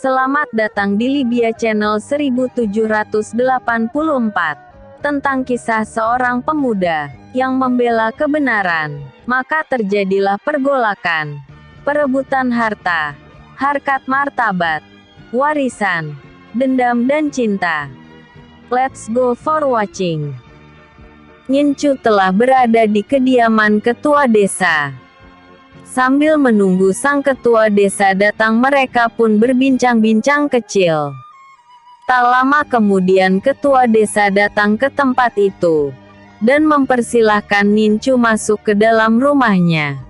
Selamat datang di Libya Channel 1784. Tentang kisah seorang pemuda yang membela kebenaran. Maka terjadilah pergolakan, perebutan harta, harkat martabat, warisan, dendam dan cinta. Let's go for watching. Ngincu telah berada di kediaman ketua desa. Sambil menunggu sang ketua desa datang, mereka pun berbincang-bincang kecil. Tak lama kemudian ketua desa datang ke tempat itu dan mempersilahkan Ngincu masuk ke dalam rumahnya.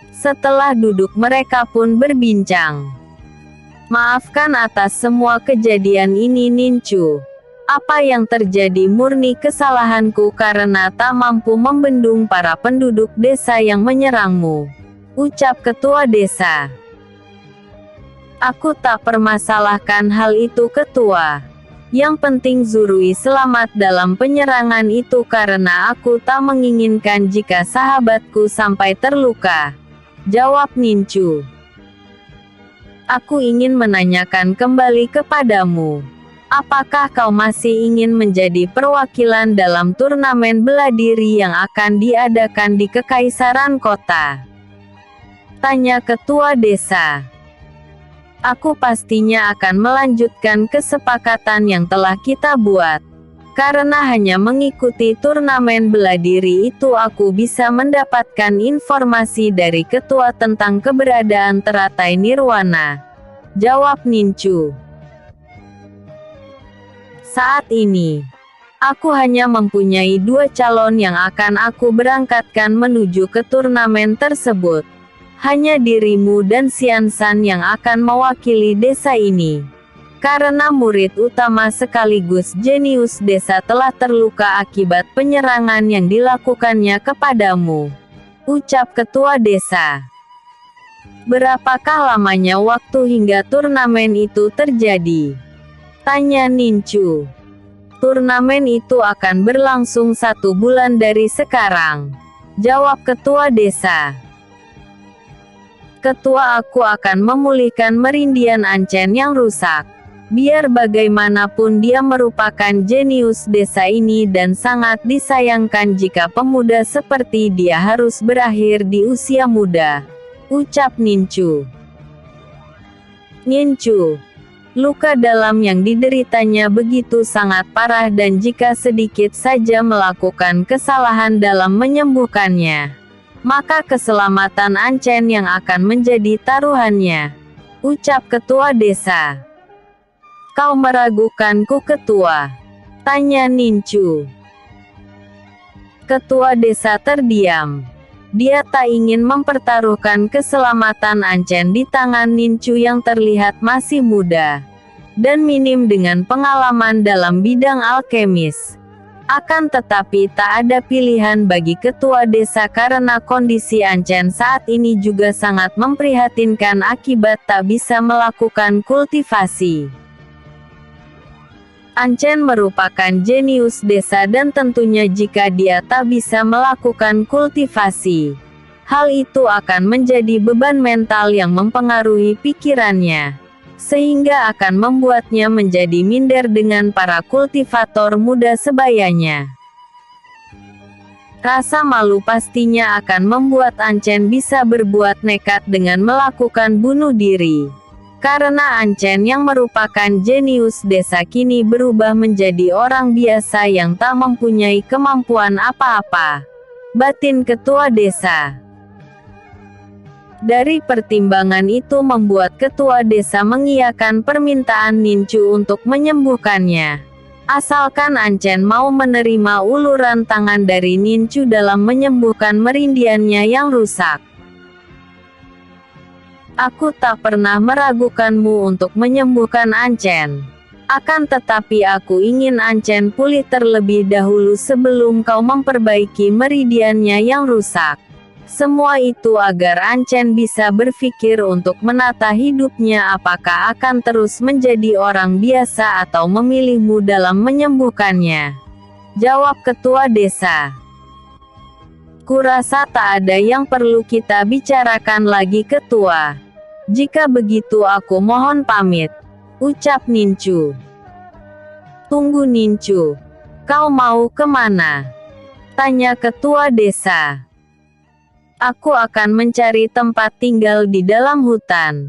Setelah duduk, mereka pun berbincang. Maafkan atas semua kejadian ini Ngincu. Apa yang terjadi murni kesalahanku karena tak mampu membendung para penduduk desa yang menyerangmu, ucap ketua desa. Aku tak permasalahkan hal itu ketua. Yang penting Zurui selamat dalam penyerangan itu karena aku tak menginginkan jika sahabatku sampai terluka, jawab Ngincu. Aku ingin menanyakan kembali kepadamu. Apakah kau masih ingin menjadi perwakilan dalam turnamen bela diri yang akan diadakan di Kekaisaran Kota? Tanya ketua desa. Aku pastinya akan melanjutkan kesepakatan yang telah kita buat. Karena hanya mengikuti turnamen bela diri itu aku bisa mendapatkan informasi dari ketua tentang keberadaan teratai Nirwana, jawab Ngincu. Saat ini, aku hanya mempunyai 2 calon yang akan aku berangkatkan menuju ke turnamen tersebut. Hanya dirimu dan Xiansan yang akan mewakili desa ini. Karena murid utama sekaligus jenius desa telah terluka akibat penyerangan yang dilakukannya kepadamu, ucap ketua desa. Berapakah lamanya waktu hingga turnamen itu terjadi? Tanya Ngincu. Turnamen itu akan berlangsung 1 bulan dari sekarang, jawab ketua desa. Ketua, aku akan memulihkan Merindian Ancen yang rusak. Biar bagaimanapun dia merupakan jenius desa ini dan sangat disayangkan jika pemuda seperti dia harus berakhir di usia muda, ucap Ngincu. Ngincu, luka dalam yang dideritanya begitu sangat parah dan jika sedikit saja melakukan kesalahan dalam menyembuhkannya, maka keselamatan Ancen yang akan menjadi taruhannya, ucap ketua desa. Kau meragukanku ketua? Tanya Ngincu. Ketua desa terdiam. Dia tak ingin mempertaruhkan keselamatan Ancen di tangan Ngincu yang terlihat masih muda dan minim dengan pengalaman dalam bidang alkemis. Akan tetapi tak ada pilihan bagi ketua desa karena kondisi Ancen saat ini juga sangat memprihatinkan akibat tak bisa melakukan kultivasi. Ancen merupakan jenius desa dan tentunya jika dia tak bisa melakukan kultivasi, hal itu akan menjadi beban mental yang mempengaruhi pikirannya, sehingga akan membuatnya menjadi minder dengan para kultivator muda sebayanya. Rasa malu pastinya akan membuat Ancen bisa berbuat nekat dengan melakukan bunuh diri. Karena Ancen yang merupakan jenius desa kini berubah menjadi orang biasa yang tak mempunyai kemampuan apa-apa, batin ketua desa. Dari pertimbangan itu membuat ketua desa mengiyakan permintaan Ngincu untuk menyembuhkannya. Asalkan Ancen mau menerima uluran tangan dari Ngincu dalam menyembuhkan merindiannya yang rusak. Aku tak pernah meragukanmu untuk menyembuhkan Ancen. Akan tetapi aku ingin Ancen pulih terlebih dahulu sebelum kau memperbaiki meridiannya yang rusak. Semua itu agar Ancen bisa berpikir untuk menata hidupnya apakah akan terus menjadi orang biasa atau memilihmu dalam menyembuhkannya, jawab ketua desa. Kurasa tak ada yang perlu kita bicarakan lagi ketua. Jika begitu aku mohon pamit, ucap Nincu. Tunggu Nincu, kau mau kemana? Tanya ketua desa. Aku akan mencari tempat tinggal di dalam hutan.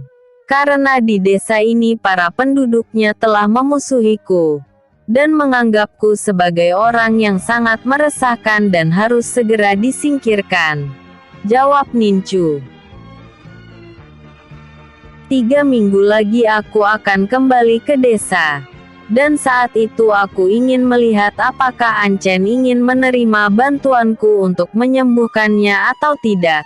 Karena di desa ini para penduduknya telah memusuhiku dan menganggapku sebagai orang yang sangat meresahkan dan harus segera disingkirkan, jawab Nincu. 3 minggu lagi aku akan kembali ke desa. Dan saat itu aku ingin melihat apakah Ancen ingin menerima bantuanku untuk menyembuhkannya atau tidak.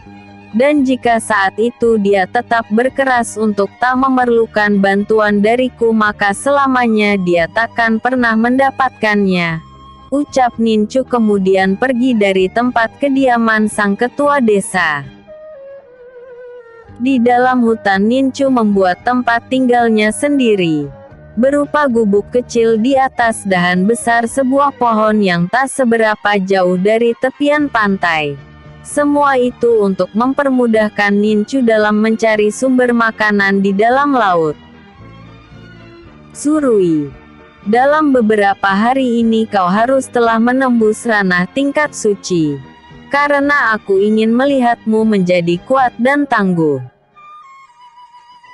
Dan jika saat itu dia tetap berkeras untuk tak memerlukan bantuan dariku, maka selamanya dia takkan pernah mendapatkannya, ucap Nincu kemudian pergi dari tempat kediaman sang ketua desa. Di dalam hutan Nincu membuat tempat tinggalnya sendiri, berupa gubuk kecil di atas dahan besar sebuah pohon yang tak seberapa jauh dari tepian pantai. Semua itu untuk mempermudahkan Nincu dalam mencari sumber makanan di dalam laut. Zurui, dalam beberapa hari ini kau harus telah menembus ranah tingkat suci. Karena aku ingin melihatmu menjadi kuat dan tangguh.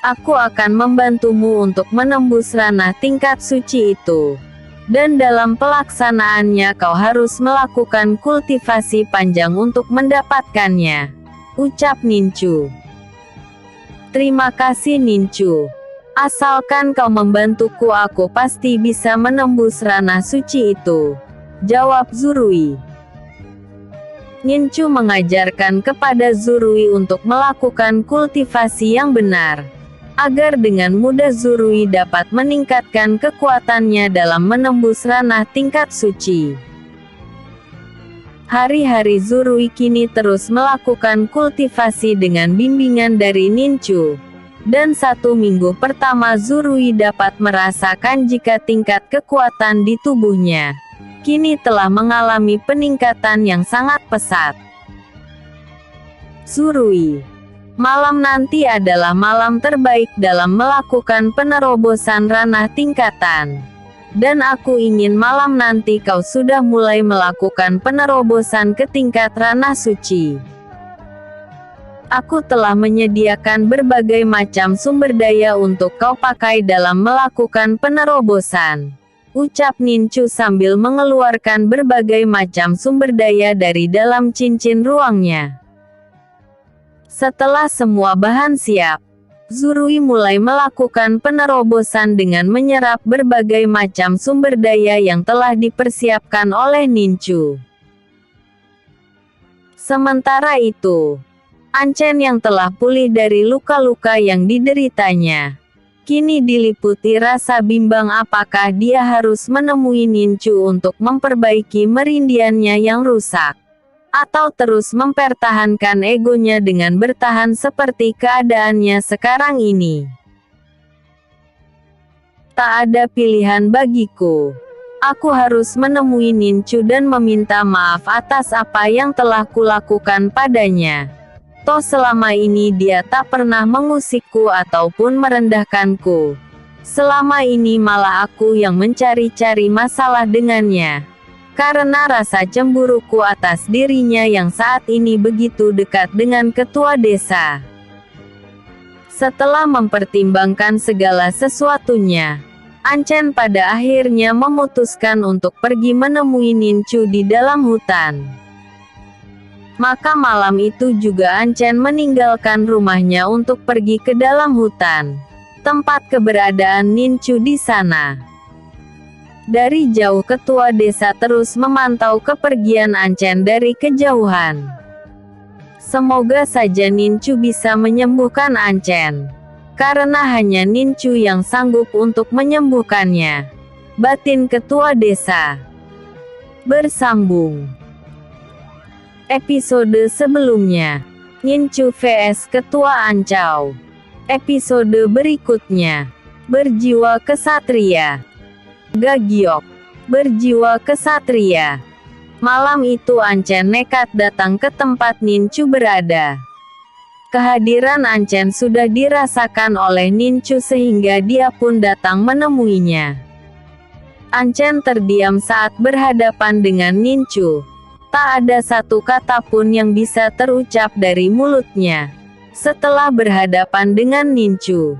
Aku akan membantumu untuk menembus ranah tingkat suci itu. Dan dalam pelaksanaannya kau harus melakukan kultivasi panjang untuk mendapatkannya, ucap Nincu. Terima kasih Nincu. Asalkan kau membantuku aku pasti bisa menembus ranah suci itu, jawab Zurui. Nincu mengajarkan kepada Zurui untuk melakukan kultivasi yang benar, agar dengan mudah Zurui dapat meningkatkan kekuatannya dalam menembus ranah tingkat suci. Hari-hari Zurui kini terus melakukan kultivasi dengan bimbingan dari Nincu. Dan 1 minggu pertama Zurui dapat merasakan jika tingkat kekuatan di tubuhnya kini telah mengalami peningkatan yang sangat pesat. Zurui, malam nanti adalah malam terbaik dalam melakukan penerobosan ranah tingkatan. Dan aku ingin malam nanti kau sudah mulai melakukan penerobosan ke tingkat ranah suci. Aku telah menyediakan berbagai macam sumber daya untuk kau pakai dalam melakukan penerobosan, ucap Nincu sambil mengeluarkan berbagai macam sumber daya dari dalam cincin ruangnya. Setelah semua bahan siap, Zurui mulai melakukan penerobosan dengan menyerap berbagai macam sumber daya yang telah dipersiapkan oleh Nincu. Sementara itu, Ancen yang telah pulih dari luka-luka yang dideritanya, kini diliputi rasa bimbang apakah dia harus menemui Nincu untuk memperbaiki merindiannya yang rusak, atau terus mempertahankan egonya dengan bertahan seperti keadaannya sekarang ini. Tak ada pilihan bagiku. Aku harus menemui Nincu dan meminta maaf atas apa yang telah kulakukan padanya. Toh selama ini dia tak pernah mengusikku ataupun merendahkanku. Selama ini malah aku yang mencari-cari masalah dengannya. Karena rasa cemburuku atas dirinya yang saat ini begitu dekat dengan ketua desa. Setelah mempertimbangkan segala sesuatunya, Ancen pada akhirnya memutuskan untuk pergi menemui Nincu di dalam hutan. Maka malam itu juga Ancen meninggalkan rumahnya untuk pergi ke dalam hutan, tempat keberadaan Nincu di sana. Dari jauh ketua desa terus memantau kepergian Ancen dari kejauhan. Semoga saja Nincu bisa menyembuhkan Ancen. Karena hanya Nincu yang sanggup untuk menyembuhkannya, batin ketua desa. Bersambung. Episode sebelumnya, Nincu vs Ketua Ancau. Episode berikutnya, berjiwa kesatria. Gagiok, berjiwa kesatria. Malam itu Ancen nekat datang ke tempat Nincu berada. Kehadiran Anchen sudah dirasakan oleh Nincu sehingga dia pun datang menemuinya. Anchen terdiam saat berhadapan dengan Nincu. Tak ada satu kata pun yang bisa terucap dari mulutnya. Setelah berhadapan dengan Nincu,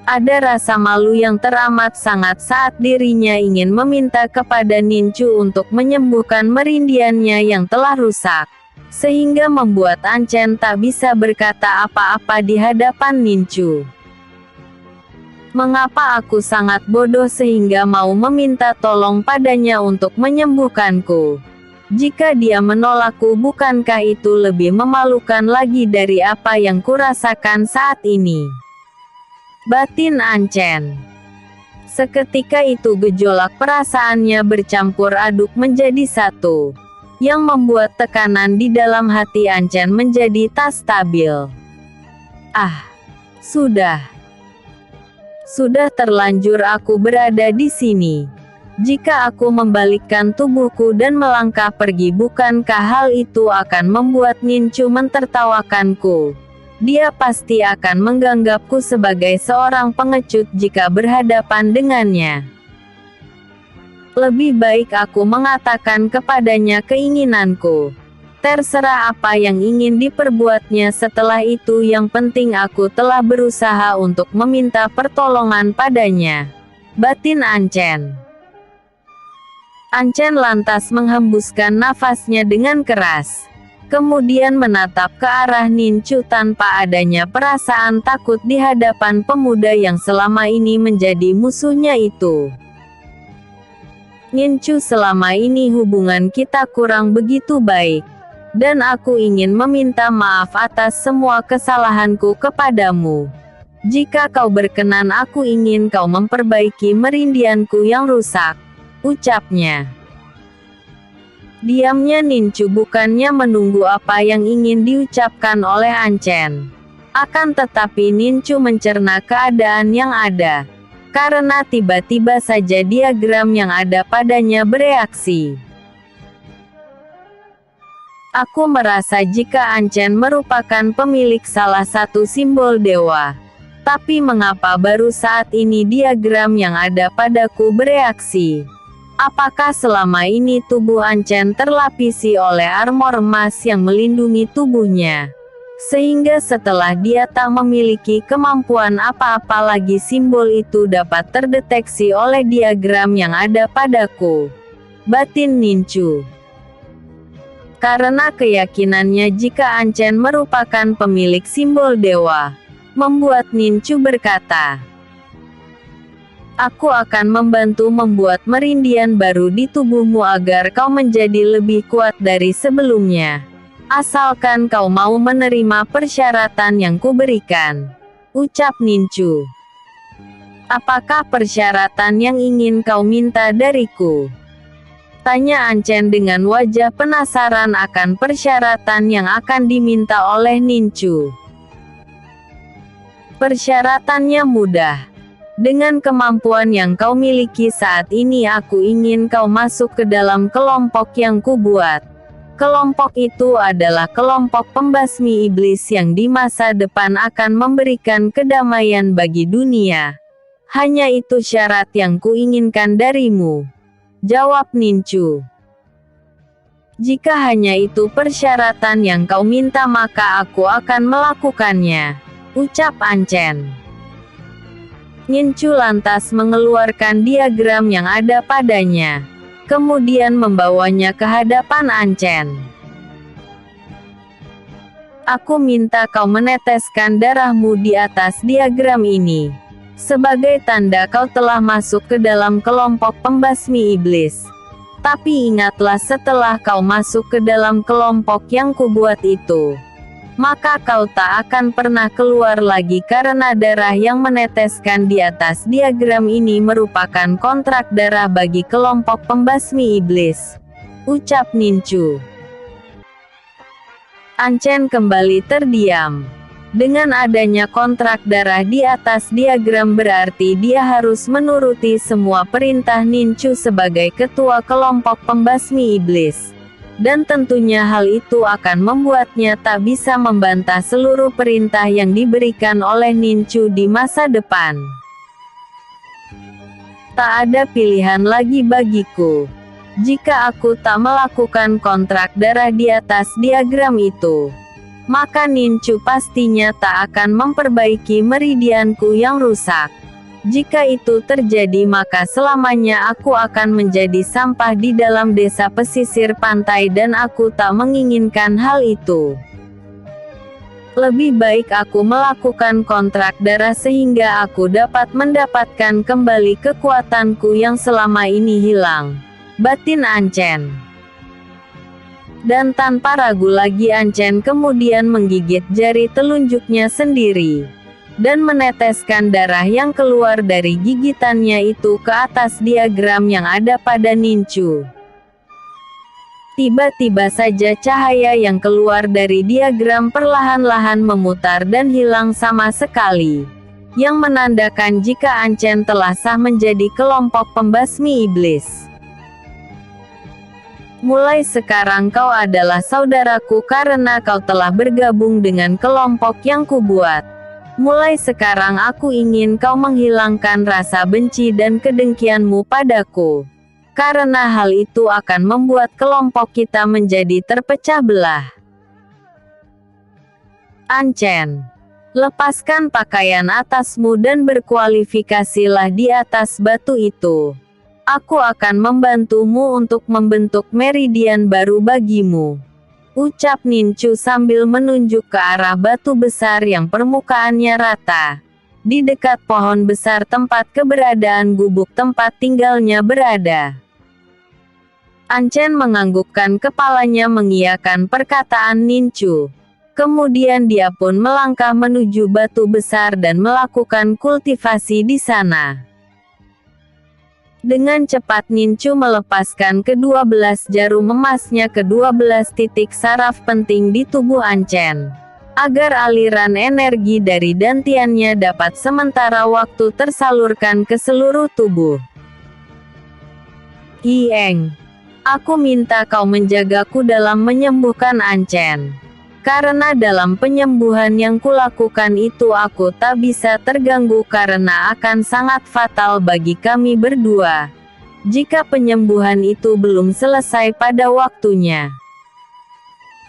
ada rasa malu yang teramat sangat saat dirinya ingin meminta kepada Nincu untuk menyembuhkan merindiannya yang telah rusak, sehingga membuat Anchen tak bisa berkata apa-apa di hadapan Nincu. Mengapa aku sangat bodoh sehingga mau meminta tolong padanya untuk menyembuhkanku? Jika dia menolakku, bukankah itu lebih memalukan lagi dari apa yang kurasakan saat ini? Batin Anchen. Seketika itu gejolak perasaannya bercampur aduk menjadi satu, yang membuat tekanan di dalam hati Anchen menjadi tak stabil. Sudah terlanjur aku berada di sini. Jika aku membalikkan tubuhku dan melangkah pergi, bukankah hal itu akan membuat Nincu mentertawakanku? Dia pasti akan menganggapku sebagai seorang pengecut jika berhadapan dengannya. Lebih baik aku mengatakan kepadanya keinginanku. Terserah apa yang ingin diperbuatnya setelah itu, yang penting aku telah berusaha untuk meminta pertolongan padanya. Batin Anchen. Anchen lantas menghembuskan nafasnya dengan keras. Kemudian menatap ke arah Nincu tanpa adanya perasaan takut di hadapan pemuda yang selama ini menjadi musuhnya itu. Nincu, selama ini hubungan kita kurang begitu baik. Dan aku ingin meminta maaf atas semua kesalahanku kepadamu. Jika kau berkenan, aku ingin kau memperbaiki merindianku yang rusak, ucapnya. Diamnya Nincu bukannya menunggu apa yang ingin diucapkan oleh Anchen. Akan tetapi Nincu mencerna keadaan yang ada. Karena tiba-tiba saja diagram yang ada padanya bereaksi. Aku merasa jika Anchen merupakan pemilik salah satu simbol dewa. Tapi mengapa baru saat ini diagram yang ada padaku bereaksi? Apakah selama ini tubuh Anchen terlapisi oleh armor emas yang melindungi tubuhnya? Sehingga setelah dia tak memiliki kemampuan apa-apa lagi, simbol itu dapat terdeteksi oleh diagram yang ada padaku. Batin Nincu. Karena keyakinannya jika Anchen merupakan pemilik simbol dewa, membuat Nincu berkata, aku akan membantu membuat merindian baru di tubuhmu agar kau menjadi lebih kuat dari sebelumnya. Asalkan kau mau menerima persyaratan yang kuberikan, ucap Nincu. Apakah persyaratan yang ingin kau minta dariku? Tanya Anchen dengan wajah penasaran akan persyaratan yang akan diminta oleh Nincu. Persyaratannya mudah. Dengan kemampuan yang kau miliki saat ini, aku ingin kau masuk ke dalam kelompok yang kubuat. Kelompok itu adalah kelompok pembasmi iblis yang di masa depan akan memberikan kedamaian bagi dunia. Hanya itu syarat yang kuinginkan darimu, jawab Nincu. Jika hanya itu persyaratan yang kau minta, maka aku akan melakukannya, ucap Anchen. Nincu lantas mengeluarkan diagram yang ada padanya. Kemudian membawanya ke hadapan Anchen. Aku minta kau meneteskan darahmu di atas diagram ini, sebagai tanda kau telah masuk ke dalam kelompok pembasmi iblis. Tapi ingatlah, setelah kau masuk ke dalam kelompok yang kubuat itu, maka kau tak akan pernah keluar lagi, karena darah yang meneteskan di atas diagram ini merupakan kontrak darah bagi kelompok pembasmi iblis, ucap Nincu. Anchen kembali terdiam. Dengan adanya kontrak darah di atas diagram, berarti dia harus menuruti semua perintah Nincu sebagai ketua kelompok pembasmi iblis. Dan tentunya hal itu akan membuatnya tak bisa membantah seluruh perintah yang diberikan oleh Ninchu di masa depan. Tak ada pilihan lagi bagiku. Jika aku tak melakukan kontrak darah di atas diagram itu, maka Ninchu pastinya tak akan memperbaiki meridianku yang rusak. Jika itu terjadi, maka selamanya aku akan menjadi sampah di dalam desa pesisir pantai dan aku tak menginginkan hal itu. Lebih baik aku melakukan kontrak darah sehingga aku dapat mendapatkan kembali kekuatanku yang selama ini hilang. Batin Anchen. Dan tanpa ragu lagi Anchen kemudian menggigit jari telunjuknya sendiri dan meneteskan darah yang keluar dari gigitannya itu ke atas diagram yang ada pada Ninchu. Tiba-tiba saja cahaya yang keluar dari diagram perlahan-lahan memutar dan hilang sama sekali, yang menandakan jika Anchen telah sah menjadi kelompok pembasmi iblis. Mulai sekarang kau adalah saudaraku karena kau telah bergabung dengan kelompok yang kubuat. Mulai sekarang aku ingin kau menghilangkan rasa benci dan kedengkianmu padaku. Karena hal itu akan membuat kelompok kita menjadi terpecah belah. Anchen, lepaskan pakaian atasmu dan berkualifikasilah di atas batu itu. Aku akan membantumu untuk membentuk meridian baru bagimu. Ucap Ninchu sambil menunjuk ke arah batu besar yang permukaannya rata, di dekat pohon besar tempat keberadaan gubuk tempat tinggalnya berada. Anchen menganggukkan kepalanya mengiyakan perkataan Ninchu. Kemudian dia pun melangkah menuju batu besar dan melakukan kultivasi di sana. Dengan cepat Ninchu melepaskan ke-12 jarum emasnya ke 12 titik saraf penting di tubuh Anchen, agar aliran energi dari dantiannya dapat sementara waktu tersalurkan ke seluruh tubuh. Hieng, aku minta kau menjagaku dalam menyembuhkan Anchen. Karena dalam penyembuhan yang kulakukan itu aku tak bisa terganggu karena akan sangat fatal bagi kami berdua, jika penyembuhan itu belum selesai pada waktunya.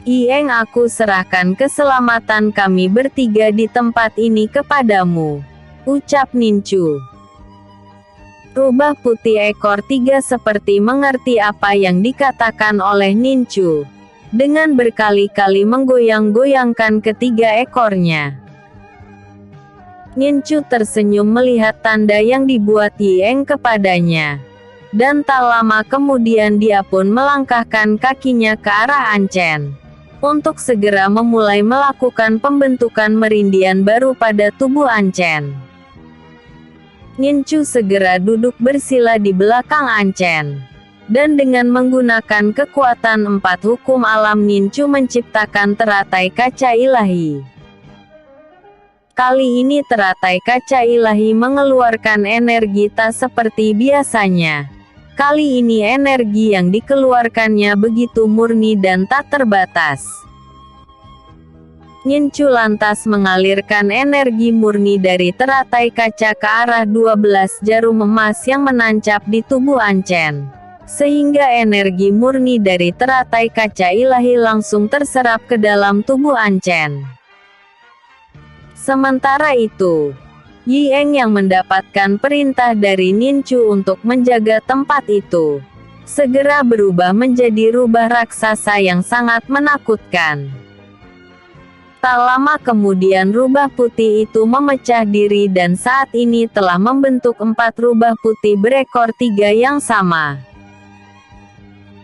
Hieng, aku serahkan keselamatan kami bertiga di tempat ini kepadamu, ucap Ninchu. Rubah putih ekor 3 seperti mengerti apa yang dikatakan oleh Ninchu. Dengan berkali-kali menggoyang-goyangkan ketiga ekornya. Ninchu tersenyum melihat tanda yang dibuat Hieng kepadanya. Dan tak lama kemudian dia pun melangkahkan kakinya ke arah Anchen, untuk segera memulai melakukan pembentukan merindian baru pada tubuh Anchen. Ninchu segera duduk bersila di belakang Anchen. Dan dengan menggunakan kekuatan 4 hukum alam Ninchu menciptakan teratai kaca ilahi. Kali ini teratai kaca ilahi mengeluarkan energi tak seperti biasanya. Kali ini energi yang dikeluarkannya begitu murni dan tak terbatas. Ninchu lantas mengalirkan energi murni dari teratai kaca ke arah 12 jarum emas yang menancap di tubuh Anchen. Sehingga energi murni dari teratai kaca ilahi langsung terserap ke dalam tubuh Anchen. Sementara itu, Hieng yang mendapatkan perintah dari Ninchu untuk menjaga tempat itu, segera berubah menjadi rubah raksasa yang sangat menakutkan. Tak lama kemudian rubah putih itu memecah diri dan saat ini telah membentuk 4 rubah putih berekor 3 yang sama.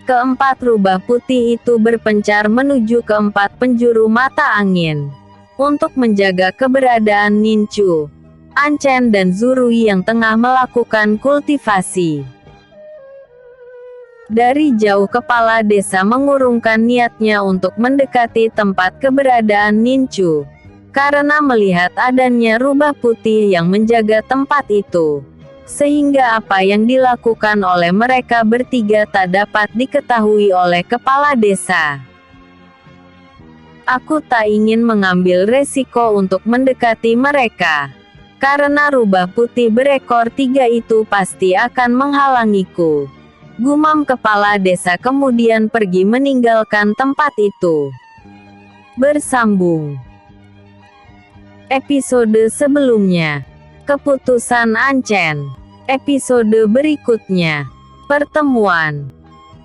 Keempat rubah putih itu berpencar menuju keempat penjuru mata angin, untuk menjaga keberadaan Ninchu, Anchen dan Zurui yang tengah melakukan kultivasi. Dari jauh kepala desa mengurungkan niatnya untuk mendekati tempat keberadaan Ninchu, karena melihat adanya rubah putih yang menjaga tempat itu. sehingga apa yang dilakukan oleh mereka bertiga tak dapat diketahui oleh kepala desa. Aku tak ingin mengambil resiko untuk mendekati mereka, karena rubah putih berekor 3 itu pasti akan menghalangiku. Gumam kepala desa kemudian pergi meninggalkan tempat itu. Bersambung episode sebelumnya. Keputusan Ancen. Episode berikutnya. Pertemuan.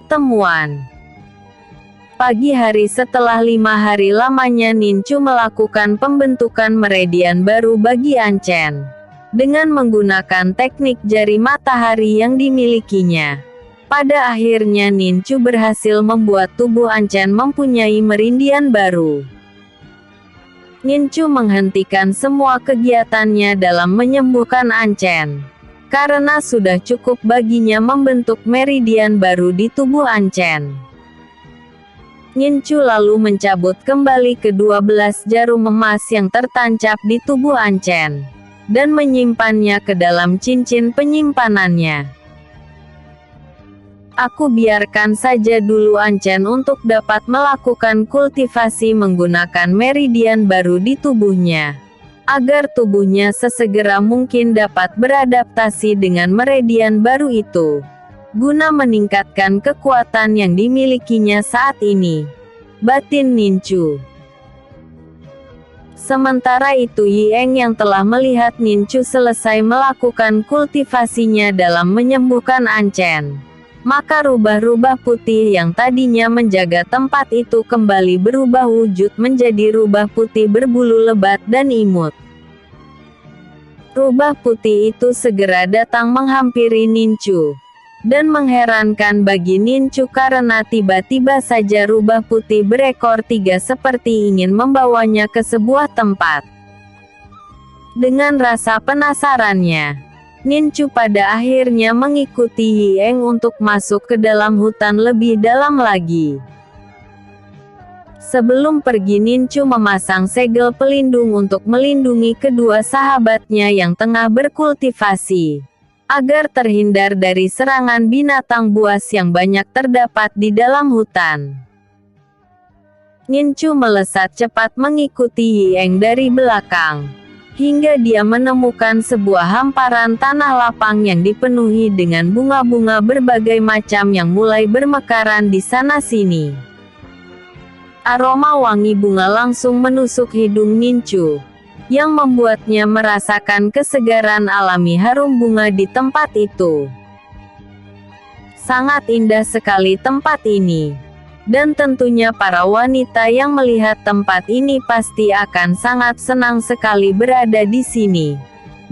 Temuan. Pagi hari setelah 5 hari lamanya Nincu melakukan pembentukan meridian baru bagi Ancen. Dengan menggunakan teknik jari matahari yang dimilikinya. Pada akhirnya Nincu berhasil membuat tubuh Ancen mempunyai meridian baru. Nincu menghentikan semua kegiatannya dalam menyembuhkan Ancen. Karena sudah cukup baginya membentuk meridian baru di tubuh Ancen. Nincu lalu mencabut kembali ke-12 jarum emas yang tertancap di tubuh Ancen. Dan menyimpannya ke dalam cincin penyimpanannya. Aku biarkan saja dulu Ancen untuk dapat melakukan kultivasi menggunakan meridian baru di tubuhnya. Agar tubuhnya sesegera mungkin dapat beradaptasi dengan meridian baru itu. Guna meningkatkan kekuatan yang dimilikinya saat ini. Batin Nincu. Sementara itu Yieng yang telah melihat Nincu selesai melakukan kultivasinya dalam menyembuhkan Ancen. Maka rubah-rubah putih yang tadinya menjaga tempat itu kembali berubah wujud menjadi rubah putih berbulu lebat dan imut. Rubah putih itu segera datang menghampiri Nincu. Dan mengherankan bagi Nincu karena tiba-tiba saja rubah putih berekor 3 seperti ingin membawanya ke sebuah tempat. Dengan rasa penasarannya, Nincu pada akhirnya mengikuti Yieng untuk masuk ke dalam hutan lebih dalam lagi. Sebelum pergi Nincu memasang segel pelindung untuk melindungi kedua sahabatnya yang tengah berkultivasi. Agar terhindar dari serangan binatang buas yang banyak terdapat di dalam hutan. Nincu melesat cepat mengikuti Yieng dari belakang. Hingga dia menemukan sebuah hamparan tanah lapang yang dipenuhi dengan bunga-bunga berbagai macam yang mulai bermekaran di sana-sini. Aroma wangi bunga langsung menusuk hidung Nincu, yang membuatnya merasakan kesegaran alami harum bunga di tempat itu. Sangat indah sekali tempat ini. Dan tentunya para wanita yang melihat tempat ini pasti akan sangat senang sekali berada di sini.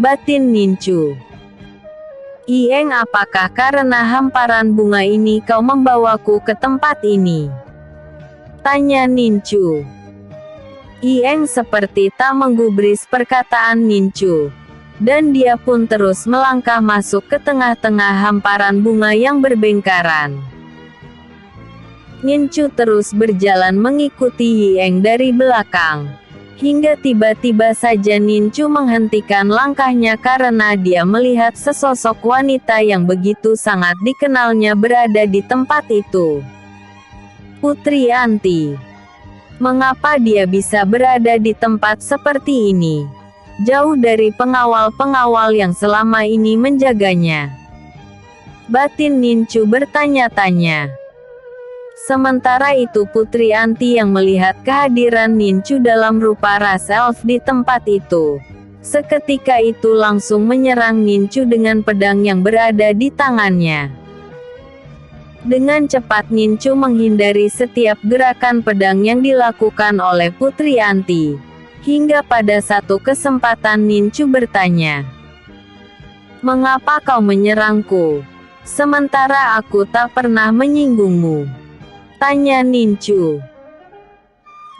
Batin Nincu. Yieng, apakah karena hamparan bunga ini kau membawaku ke tempat ini? Tanya Nincu. Yieng seperti tak menggubris perkataan Nincu. Dan dia pun terus melangkah masuk ke tengah-tengah hamparan bunga yang berbengkaran. Nincu terus berjalan mengikuti Yieng dari belakang. Hingga tiba-tiba saja Nincu menghentikan langkahnya karena dia melihat sesosok wanita yang begitu sangat dikenalnya berada di tempat itu. Putri Anti. Mengapa dia bisa berada di tempat seperti ini? Jauh dari pengawal-pengawal yang selama ini menjaganya. Batin Nincu bertanya-tanya. Sementara itu Putri Anti yang melihat kehadiran Nincu dalam rupa ras elf di tempat itu. Seketika itu langsung menyerang Nincu dengan pedang yang berada di tangannya. Dengan cepat Nincu menghindari setiap gerakan pedang yang dilakukan oleh Putri Anti. Hingga pada satu kesempatan Nincu bertanya. Mengapa kau menyerangku? Sementara aku tak pernah menyinggungmu. Tanya Nincu.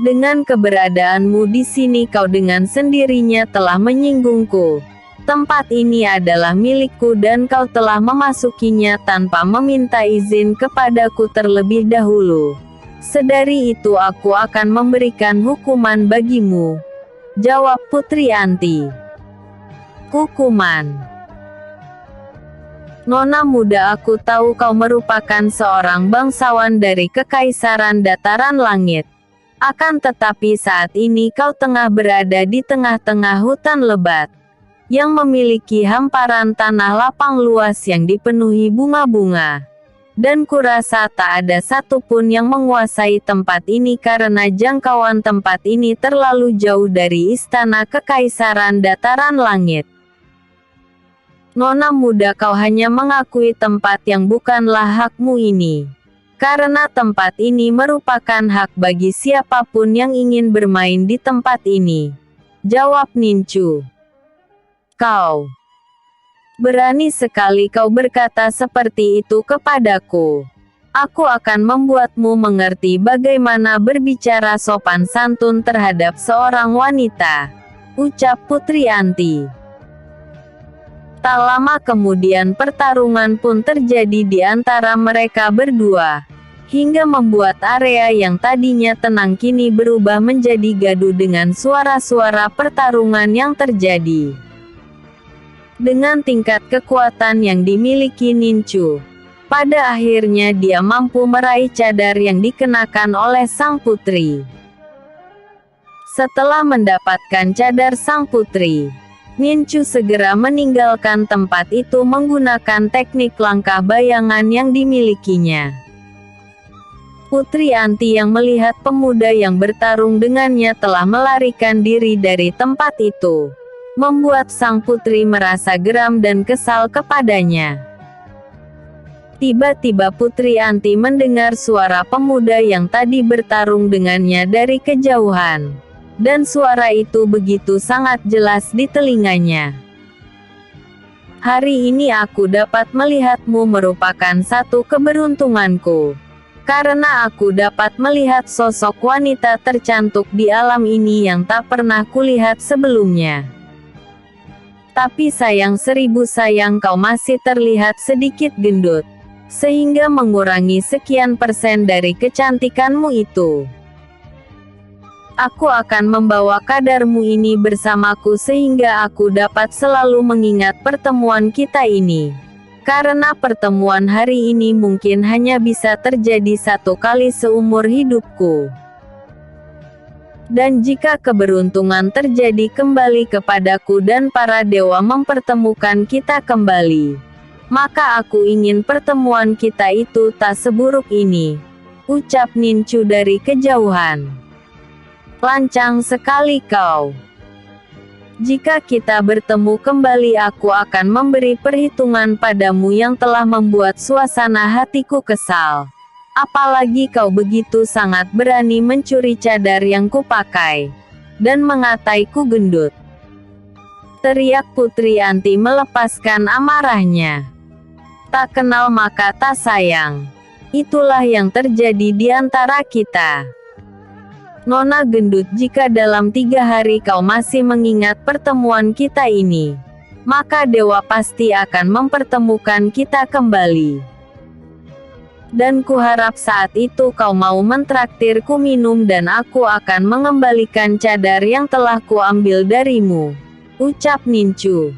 Dengan keberadaanmu di sini kau dengan sendirinya telah menyinggungku. Tempat ini adalah milikku dan kau telah memasukinya tanpa meminta izin kepadaku terlebih dahulu. Sedari itu aku akan memberikan hukuman bagimu. Jawab Putri Anti. Hukuman. Nona muda, aku tahu kau merupakan seorang bangsawan dari Kekaisaran Dataran Langit. Akan tetapi saat ini kau tengah berada di tengah-tengah hutan lebat, yang memiliki hamparan tanah lapang luas yang dipenuhi bunga-bunga. Dan kurasa tak ada satupun yang menguasai tempat ini karena jangkauan tempat ini terlalu jauh dari istana Kekaisaran Dataran Langit. Nona muda, kau hanya mengakui tempat yang bukanlah hakmu ini. Karena tempat ini merupakan hak bagi siapapun yang ingin bermain di tempat ini, jawab Nincu. Kau berani sekali kau berkata seperti itu kepadaku. Aku akan membuatmu mengerti bagaimana berbicara sopan santun terhadap seorang wanita, ucap Putri Anti. Tak lama kemudian pertarungan pun terjadi di antara mereka berdua, hingga membuat area yang tadinya tenang kini berubah menjadi gaduh dengan suara-suara pertarungan yang terjadi. Dengan tingkat kekuatan yang dimiliki Nincu, pada akhirnya dia mampu meraih cadar yang dikenakan oleh sang putri. Setelah mendapatkan cadar sang putri, Nincu segera meninggalkan tempat itu menggunakan teknik langkah bayangan yang dimilikinya. Putri Anti yang melihat pemuda yang bertarung dengannya telah melarikan diri dari tempat itu, membuat sang putri merasa geram dan kesal kepadanya. Tiba-tiba Putri Anti mendengar suara pemuda yang tadi bertarung dengannya dari kejauhan, dan suara itu begitu sangat jelas di telinganya. Hari ini aku dapat melihatmu merupakan satu keberuntunganku, karena aku dapat melihat sosok wanita tercantik di alam ini yang tak pernah kulihat sebelumnya. Tapi sayang seribu sayang kau masih terlihat sedikit gendut, sehingga mengurangi sekian persen dari kecantikanmu itu. Aku akan membawa kadarmu ini bersamaku sehingga aku dapat selalu mengingat pertemuan kita ini. Karena pertemuan hari ini mungkin hanya bisa terjadi satu kali seumur hidupku. Dan jika keberuntungan terjadi kembali kepadaku dan para dewa mempertemukan kita kembali, maka aku ingin pertemuan kita itu tak seburuk ini, ucap Nincu dari kejauhan. Lancang sekali kau. Jika kita bertemu kembali aku akan memberi perhitungan padamu yang telah membuat suasana hatiku kesal. Apalagi kau begitu sangat berani mencuri cadar yang kupakai, dan mengataiku gendut. Teriak Putri Anti melepaskan amarahnya. Tak kenal maka tak sayang. Itulah yang terjadi di antara kita. Nona gendut, jika dalam 3 hari kau masih mengingat pertemuan kita ini, maka dewa pasti akan mempertemukan kita kembali. Dan kuharap saat itu kau mau mentraktirku minum dan aku akan mengembalikan cadar yang telah kuambil darimu, ucap Nincu.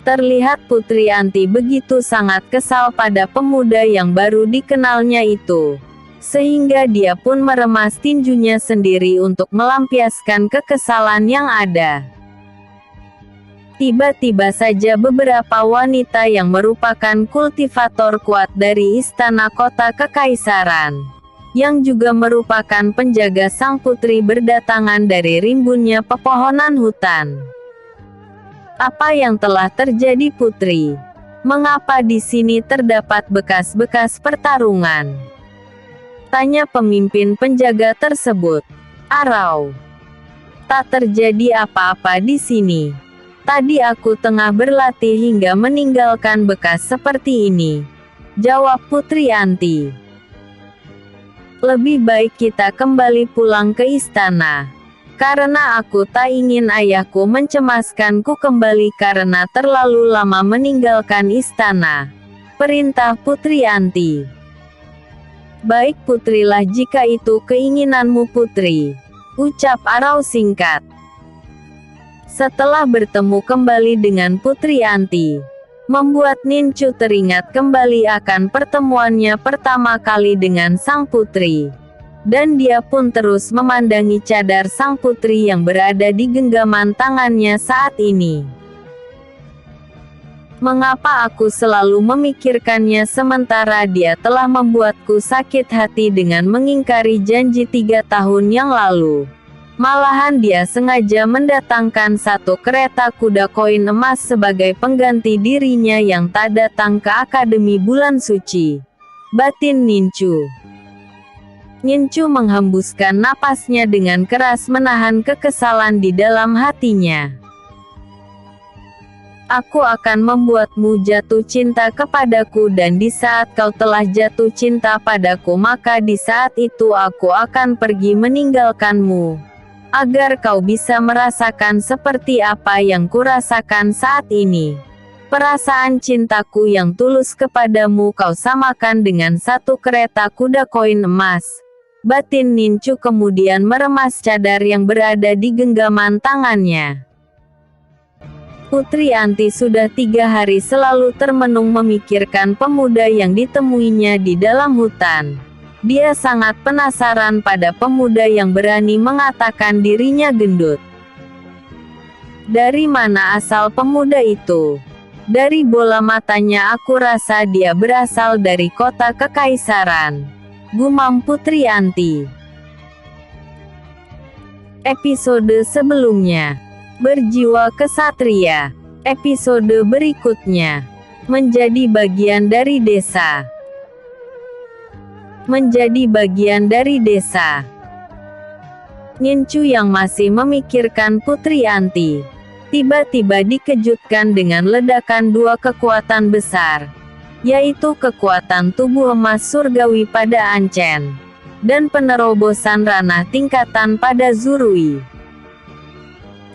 Terlihat Putri Anti begitu sangat kesal pada pemuda yang baru dikenalnya itu, sehingga dia pun meremas tinjunya sendiri untuk melampiaskan kekesalan yang ada. Tiba-tiba saja beberapa wanita yang merupakan kultivator kuat dari istana kota kekaisaran, yang juga merupakan penjaga sang putri berdatangan dari rimbunnya pepohonan hutan. Apa yang telah terjadi putri? Mengapa di sini terdapat bekas-bekas pertarungan? Tanya pemimpin penjaga tersebut. Arau. Tak terjadi apa-apa di sini. Tadi aku tengah berlatih hingga meninggalkan bekas seperti ini, jawab Putri Anti. Lebih baik kita kembali pulang ke istana, karena aku tak ingin ayahku mencemaskanku kembali karena terlalu lama meninggalkan istana, perintah Putri Anti. Baik putrilah jika itu keinginanmu putri, ucap Arau singkat. Setelah bertemu kembali dengan Putri Anti, membuat Nincu teringat kembali akan pertemuannya pertama kali dengan sang putri. Dan dia pun terus memandangi cadar sang putri yang berada di genggaman tangannya saat ini. Mengapa aku selalu memikirkannya sementara dia telah membuatku sakit hati dengan mengingkari janji 3 tahun yang lalu. Malahan dia sengaja mendatangkan 1 kereta kuda koin emas sebagai pengganti dirinya yang tak datang ke Akademi Bulan Suci. Batin Nincu. Nincu menghembuskan napasnya dengan keras menahan kekesalan di dalam hatinya. Aku akan membuatmu jatuh cinta kepadaku dan di saat kau telah jatuh cinta padaku maka di saat itu aku akan pergi meninggalkanmu. Agar kau bisa merasakan seperti apa yang kurasakan saat ini. Perasaan cintaku yang tulus kepadamu kau samakan dengan 1 kereta kuda koin emas. Batin Nincu kemudian meremas cadar yang berada di genggaman tangannya. Putri Anti sudah 3 hari selalu termenung memikirkan pemuda yang ditemuinya di dalam hutan. Dia sangat penasaran pada pemuda yang berani mengatakan dirinya gendut. Dari mana asal pemuda itu? Dari bola matanya aku rasa dia berasal dari kota kekaisaran. Gumam Putri Anti. Episode sebelumnya. Berjiwa kesatria. Episode berikutnya. Menjadi bagian dari desa. Menjadi bagian dari desa. Nincu yang masih memikirkan Putri Anti, tiba-tiba dikejutkan dengan ledakan 2 kekuatan besar, yaitu kekuatan tubuh emas surgawi pada Ancen, dan penerobosan ranah tingkatan pada Zurui.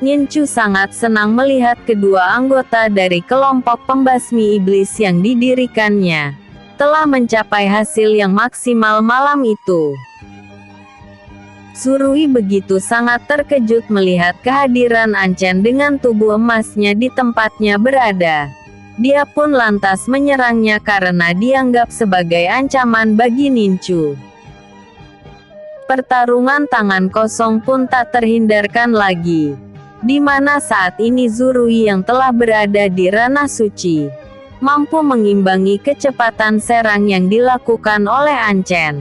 Nincu sangat senang melihat kedua anggota dari kelompok pembasmi iblis yang didirikannya telah mencapai hasil yang maksimal malam itu. Zurui begitu sangat terkejut melihat kehadiran Ancen dengan tubuh emasnya di tempatnya berada. Dia pun lantas menyerangnya karena dianggap sebagai ancaman bagi Nincu. Pertarungan tangan kosong pun tak terhindarkan lagi, di mana saat ini Zurui yang telah berada di ranah suci, mampu mengimbangi kecepatan serang yang dilakukan oleh Ancen.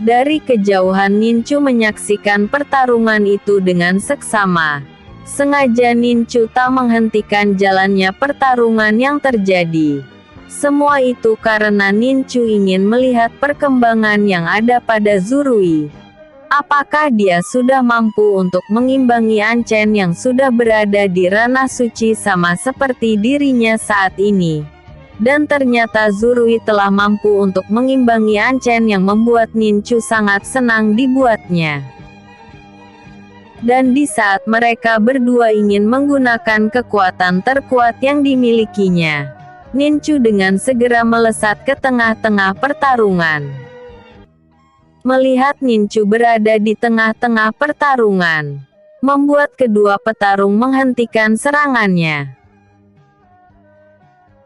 Dari kejauhan Nincu menyaksikan pertarungan itu dengan seksama. Sengaja Nincu tak menghentikan jalannya pertarungan yang terjadi. Semua itu karena Nincu ingin melihat perkembangan yang ada pada Zurui. Apakah dia sudah mampu untuk mengimbangi Ancen yang sudah berada di ranah suci sama seperti dirinya saat ini? Dan ternyata Zurui telah mampu untuk mengimbangi Ancen yang membuat Nincu sangat senang dibuatnya. Dan di saat mereka berdua ingin menggunakan kekuatan terkuat yang dimilikinya, Nincu dengan segera melesat ke tengah-tengah pertarungan. Melihat Nincu berada di tengah-tengah pertarungan, membuat kedua petarung menghentikan serangannya.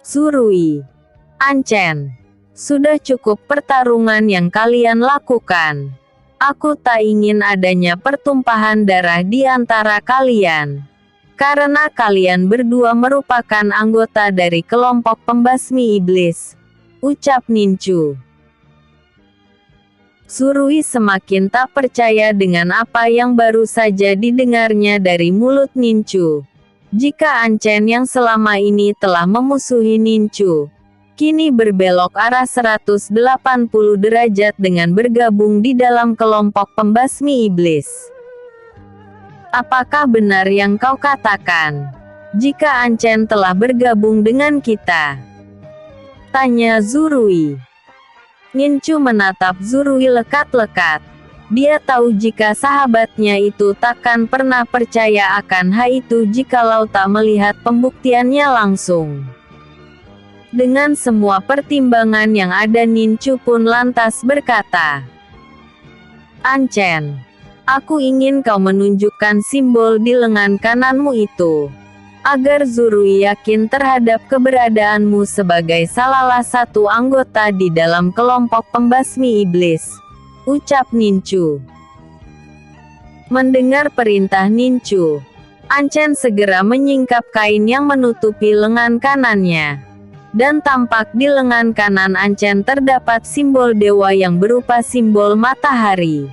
Zurui, Ancen, sudah cukup pertarungan yang kalian lakukan. Aku tak ingin adanya pertumpahan darah di antara kalian. Karena kalian berdua merupakan anggota dari kelompok pembasmi iblis, ucap Nincu. Zurui semakin tak percaya dengan apa yang baru saja didengarnya dari mulut Nincu. Jika Ancen yang selama ini telah memusuhi Nincu, kini berbelok arah 180 derajat dengan bergabung di dalam kelompok pembasmi iblis. Apakah benar yang kau katakan? Jika Ancen telah bergabung dengan kita? Tanya Zurui. Nincu menatap Zurui lekat-lekat. Dia tahu jika sahabatnya itu takkan pernah percaya akan hal itu jikalau tak melihat pembuktiannya langsung. Dengan semua pertimbangan yang ada Nincu pun lantas berkata, Ancen, aku ingin kau menunjukkan simbol di lengan kananmu itu. agar Zurui yakin terhadap keberadaanmu sebagai salah satu anggota di dalam kelompok pembasmi iblis, ucap Ninchu. Mendengar perintah Ninchu, Anchen segera menyingkap kain yang menutupi lengan kanannya. Dan tampak di lengan kanan Anchen terdapat simbol dewa yang berupa simbol matahari.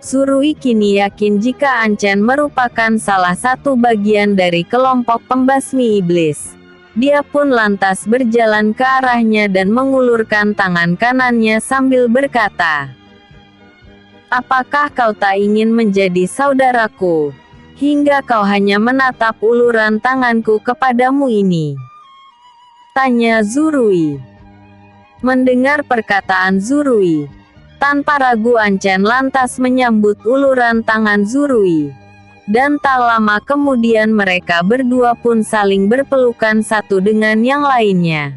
Zurui kini yakin jika Anchen merupakan salah satu bagian dari kelompok pembasmi iblis. Dia pun lantas berjalan ke arahnya dan mengulurkan tangan kanannya sambil berkata, "Apakah kau tak ingin menjadi saudaraku, hingga kau hanya menatap uluran tanganku kepadamu ini?" tanya Zurui. Mendengar perkataan Zurui, tanpa ragu Anchen lantas menyambut uluran tangan Zurui. Dan tak lama kemudian mereka berdua pun saling berpelukan satu dengan yang lainnya.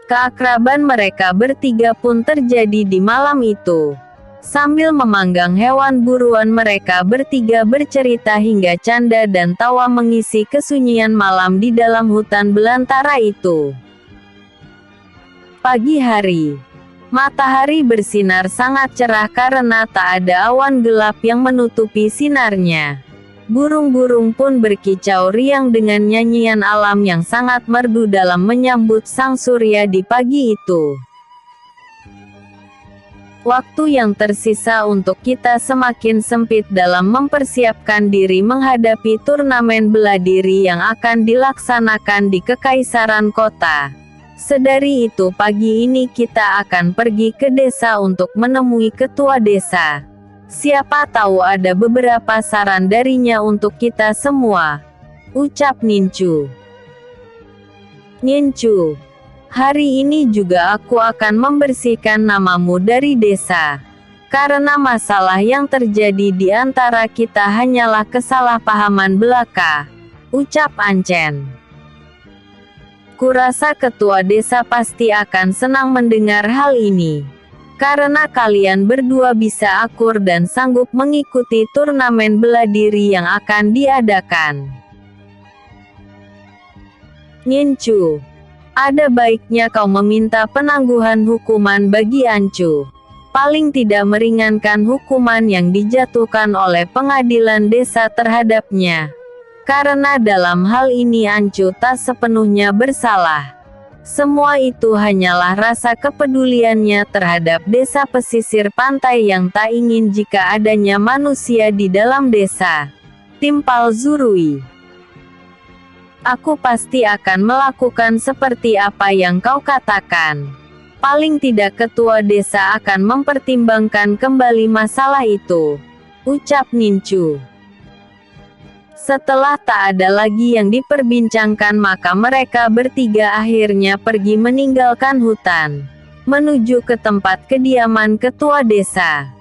Keakraban mereka bertiga pun terjadi di malam itu. Sambil memanggang hewan buruan mereka bertiga bercerita hingga canda dan tawa mengisi kesunyian malam di dalam hutan belantara itu. Pagi hari, matahari bersinar sangat cerah karena tak ada awan gelap yang menutupi sinarnya. Burung-burung pun berkicau riang dengan nyanyian alam yang sangat merdu dalam menyambut sang surya di pagi itu. Waktu yang tersisa untuk kita semakin sempit dalam mempersiapkan diri menghadapi turnamen bela diri yang akan dilaksanakan di Kekaisaran Kota. Sedari itu pagi ini kita akan pergi ke desa untuk menemui ketua desa. Siapa tahu ada beberapa saran darinya untuk kita semua, ucap Ninchu. Ninchu, hari ini juga aku akan membersihkan namamu dari desa. Karena masalah yang terjadi di antara kita hanyalah kesalahpahaman belaka, ucap Anchen. Kurasa ketua desa pasti akan senang mendengar hal ini. Karena kalian berdua bisa akur dan sanggup mengikuti turnamen bela diri yang akan diadakan. Ninchu, ada baiknya kau meminta penangguhan hukuman bagi Anchu. Paling tidak meringankan hukuman yang dijatuhkan oleh pengadilan desa terhadapnya. Karena dalam hal ini Anchu tak sepenuhnya bersalah. Semua itu hanyalah rasa kepeduliannya terhadap desa pesisir pantai yang tak ingin jika adanya manusia di dalam desa, timpal Zurui. Aku pasti akan melakukan seperti apa yang kau katakan. Paling tidak ketua desa akan mempertimbangkan kembali masalah itu, ucap Ninchu. Setelah tak ada lagi yang diperbincangkan maka mereka bertiga akhirnya pergi meninggalkan hutan, menuju ke tempat kediaman ketua desa.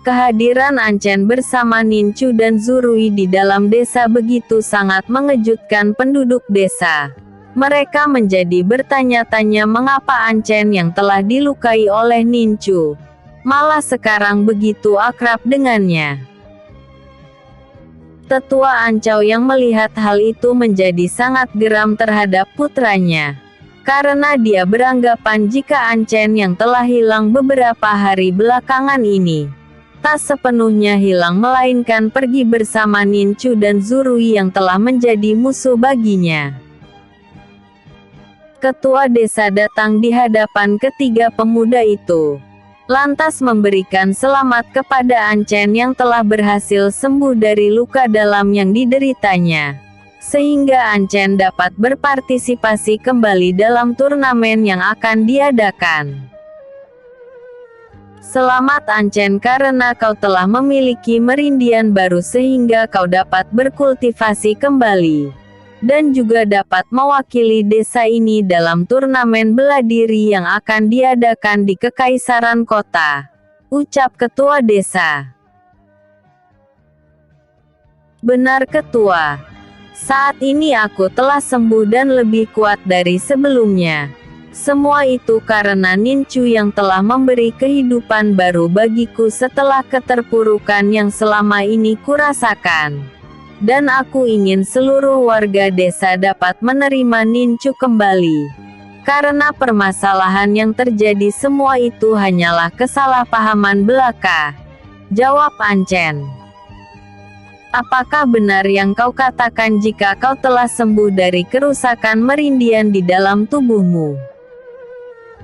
Kehadiran Anchen bersama Ninchu dan Zurui di dalam desa begitu sangat mengejutkan penduduk desa. Mereka menjadi bertanya-tanya mengapa Anchen yang telah dilukai oleh Ninchu malah sekarang begitu akrab dengannya. Tetua Ancau yang melihat hal itu menjadi sangat geram terhadap putranya. Karena dia beranggapan jika Anchen yang telah hilang beberapa hari belakangan ini tak sepenuhnya hilang melainkan pergi bersama Ninchu dan Zurui yang telah menjadi musuh baginya. Ketua desa datang di hadapan ketiga pemuda itu. Lantas memberikan selamat kepada Anchen yang telah berhasil sembuh dari luka dalam yang dideritanya. Sehingga Anchen dapat berpartisipasi kembali dalam turnamen yang akan diadakan. Selamat Anchen karena kau telah memiliki merindian baru sehingga kau dapat berkultivasi kembali. Dan juga dapat mewakili desa ini dalam turnamen bela diri yang akan diadakan di Kekaisaran Kota, ucap ketua desa. Benar ketua. Saat ini aku telah sembuh dan lebih kuat dari sebelumnya. Semua itu karena Nincu yang telah memberi kehidupan baru bagiku setelah keterpurukan yang selama ini kurasakan. Dan aku ingin seluruh warga desa dapat menerima Nincu kembali. Karena permasalahan yang terjadi semua itu hanyalah kesalahpahaman belaka. Jawab Anchen. Apakah benar yang kau katakan jika kau telah sembuh dari kerusakan merindian di dalam tubuhmu?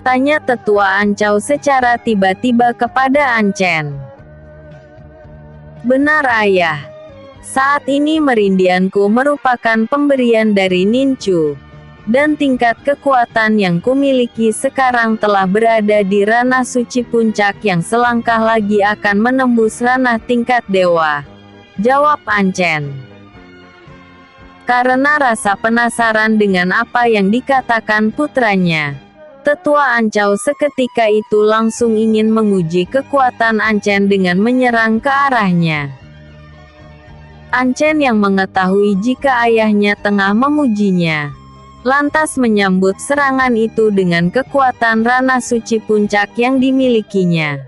Tanya tetua Ancau secara tiba-tiba kepada Anchen. Benar ayah. Saat ini merindianku merupakan pemberian dari Nincu. Dan tingkat kekuatan yang kumiliki sekarang telah berada di ranah suci puncak yang selangkah lagi akan menembus ranah tingkat dewa. Jawab Anchen. Karena rasa penasaran dengan apa yang dikatakan putranya, Tetua Ancau seketika itu langsung ingin menguji kekuatan Anchen dengan menyerang ke arahnya. Anchen yang mengetahui jika ayahnya tengah memujinya, lantas menyambut serangan itu dengan kekuatan ranah suci puncak yang dimilikinya.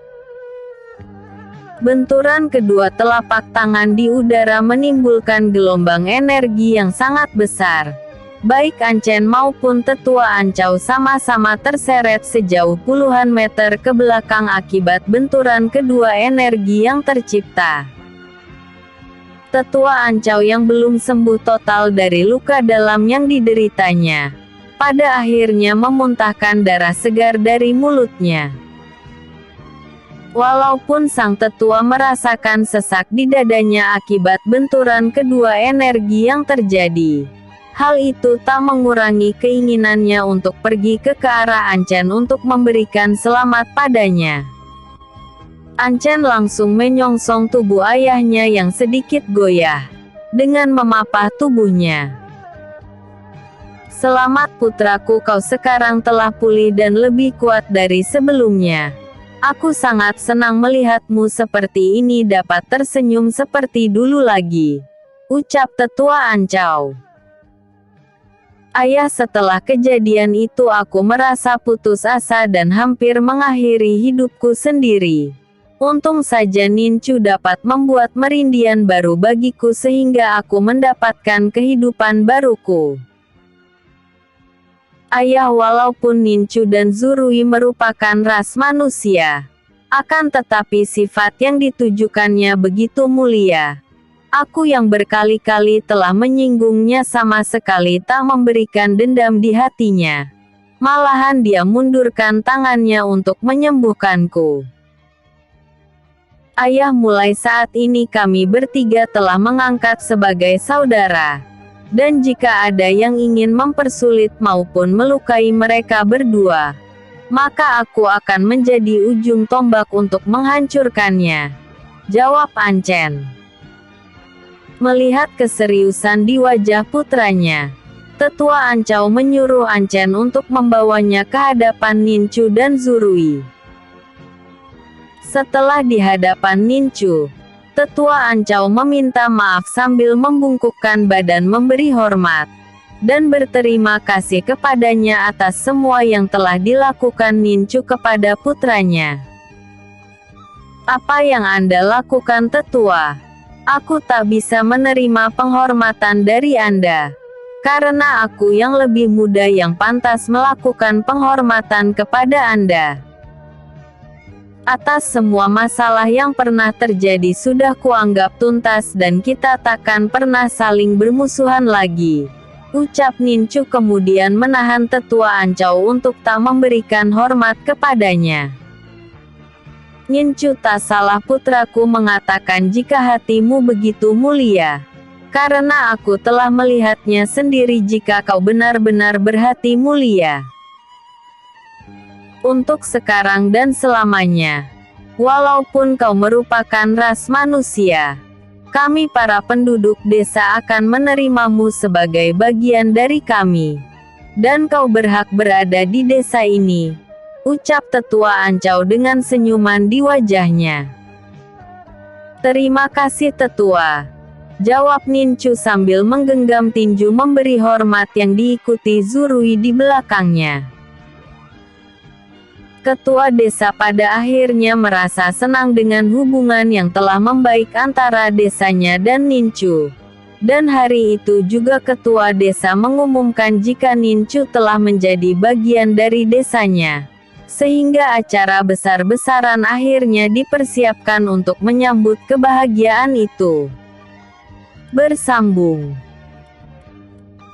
Benturan kedua telapak tangan di udara menimbulkan gelombang energi yang sangat besar. Baik Anchen maupun Tetua Ancau sama-sama terseret sejauh puluhan meter ke belakang akibat benturan kedua energi yang tercipta. Tetua Ancau yang belum sembuh total dari luka dalam yang dideritanya, pada akhirnya memuntahkan darah segar dari mulutnya. Walaupun sang tetua merasakan sesak di dadanya akibat benturan kedua energi yang terjadi, hal itu tak mengurangi keinginannya untuk pergi ke arah Anchen untuk memberikan selamat padanya. Anchen langsung menyongsong tubuh ayahnya yang sedikit goyah, dengan memapah tubuhnya. Selamat putraku, kau sekarang telah pulih dan lebih kuat dari sebelumnya. Aku sangat senang melihatmu seperti ini dapat tersenyum seperti dulu lagi. Ucap Tetua Ancau. Ayah, setelah kejadian itu aku merasa putus asa dan hampir mengakhiri hidupku sendiri. Untung saja Nincu dapat membuat merindian baru bagiku sehingga aku mendapatkan kehidupan baruku. Ayah, walaupun Nincu dan Zurui merupakan ras manusia, akan tetapi sifat yang ditujukannya begitu mulia. Aku yang berkali-kali telah menyinggungnya sama sekali tak memberikan dendam di hatinya. Malahan dia mundurkan tangannya untuk menyembuhkanku. Ayah, mulai saat ini kami bertiga telah mengangkat sebagai saudara. Dan jika ada yang ingin mempersulit maupun melukai mereka berdua, maka aku akan menjadi ujung tombak untuk menghancurkannya. Jawab Anchen. Melihat keseriusan di wajah putranya, Tetua Ancau menyuruh Anchen untuk membawanya ke hadapan Nincu dan Zurui. Setelah di hadapan Nincu, Tetua Ancau meminta maaf sambil membungkukkan badan memberi hormat, dan berterima kasih kepadanya atas semua yang telah dilakukan Nincu kepada putranya. Apa yang Anda lakukan, Tetua? Aku tak bisa menerima penghormatan dari Anda, karena aku yang lebih muda yang pantas melakukan penghormatan kepada Anda. Atas semua masalah yang pernah terjadi sudah kuanggap tuntas dan kita takkan pernah saling bermusuhan lagi. Ucap Nincu kemudian menahan Tetua Ancau untuk tak memberikan hormat kepadanya. Nincu, tak salah putraku mengatakan jika hatimu begitu mulia. Karena aku telah melihatnya sendiri jika kau benar-benar berhati mulia. Untuk sekarang dan selamanya. Walaupun kau merupakan ras manusia, kami para penduduk desa akan menerimamu sebagai bagian dari kami. Dan kau berhak berada di desa ini. Ucap Tetua Ancau dengan senyuman di wajahnya. Terima kasih Tetua. Jawab Nincu sambil menggenggam tinju memberi hormat yang diikuti Zurui di belakangnya. Ketua desa pada akhirnya merasa senang dengan hubungan yang telah membaik antara desanya dan Nincu. Dan hari itu juga ketua desa mengumumkan jika Nincu telah menjadi bagian dari desanya. Sehingga acara besar-besaran akhirnya dipersiapkan untuk menyambut kebahagiaan itu. Bersambung.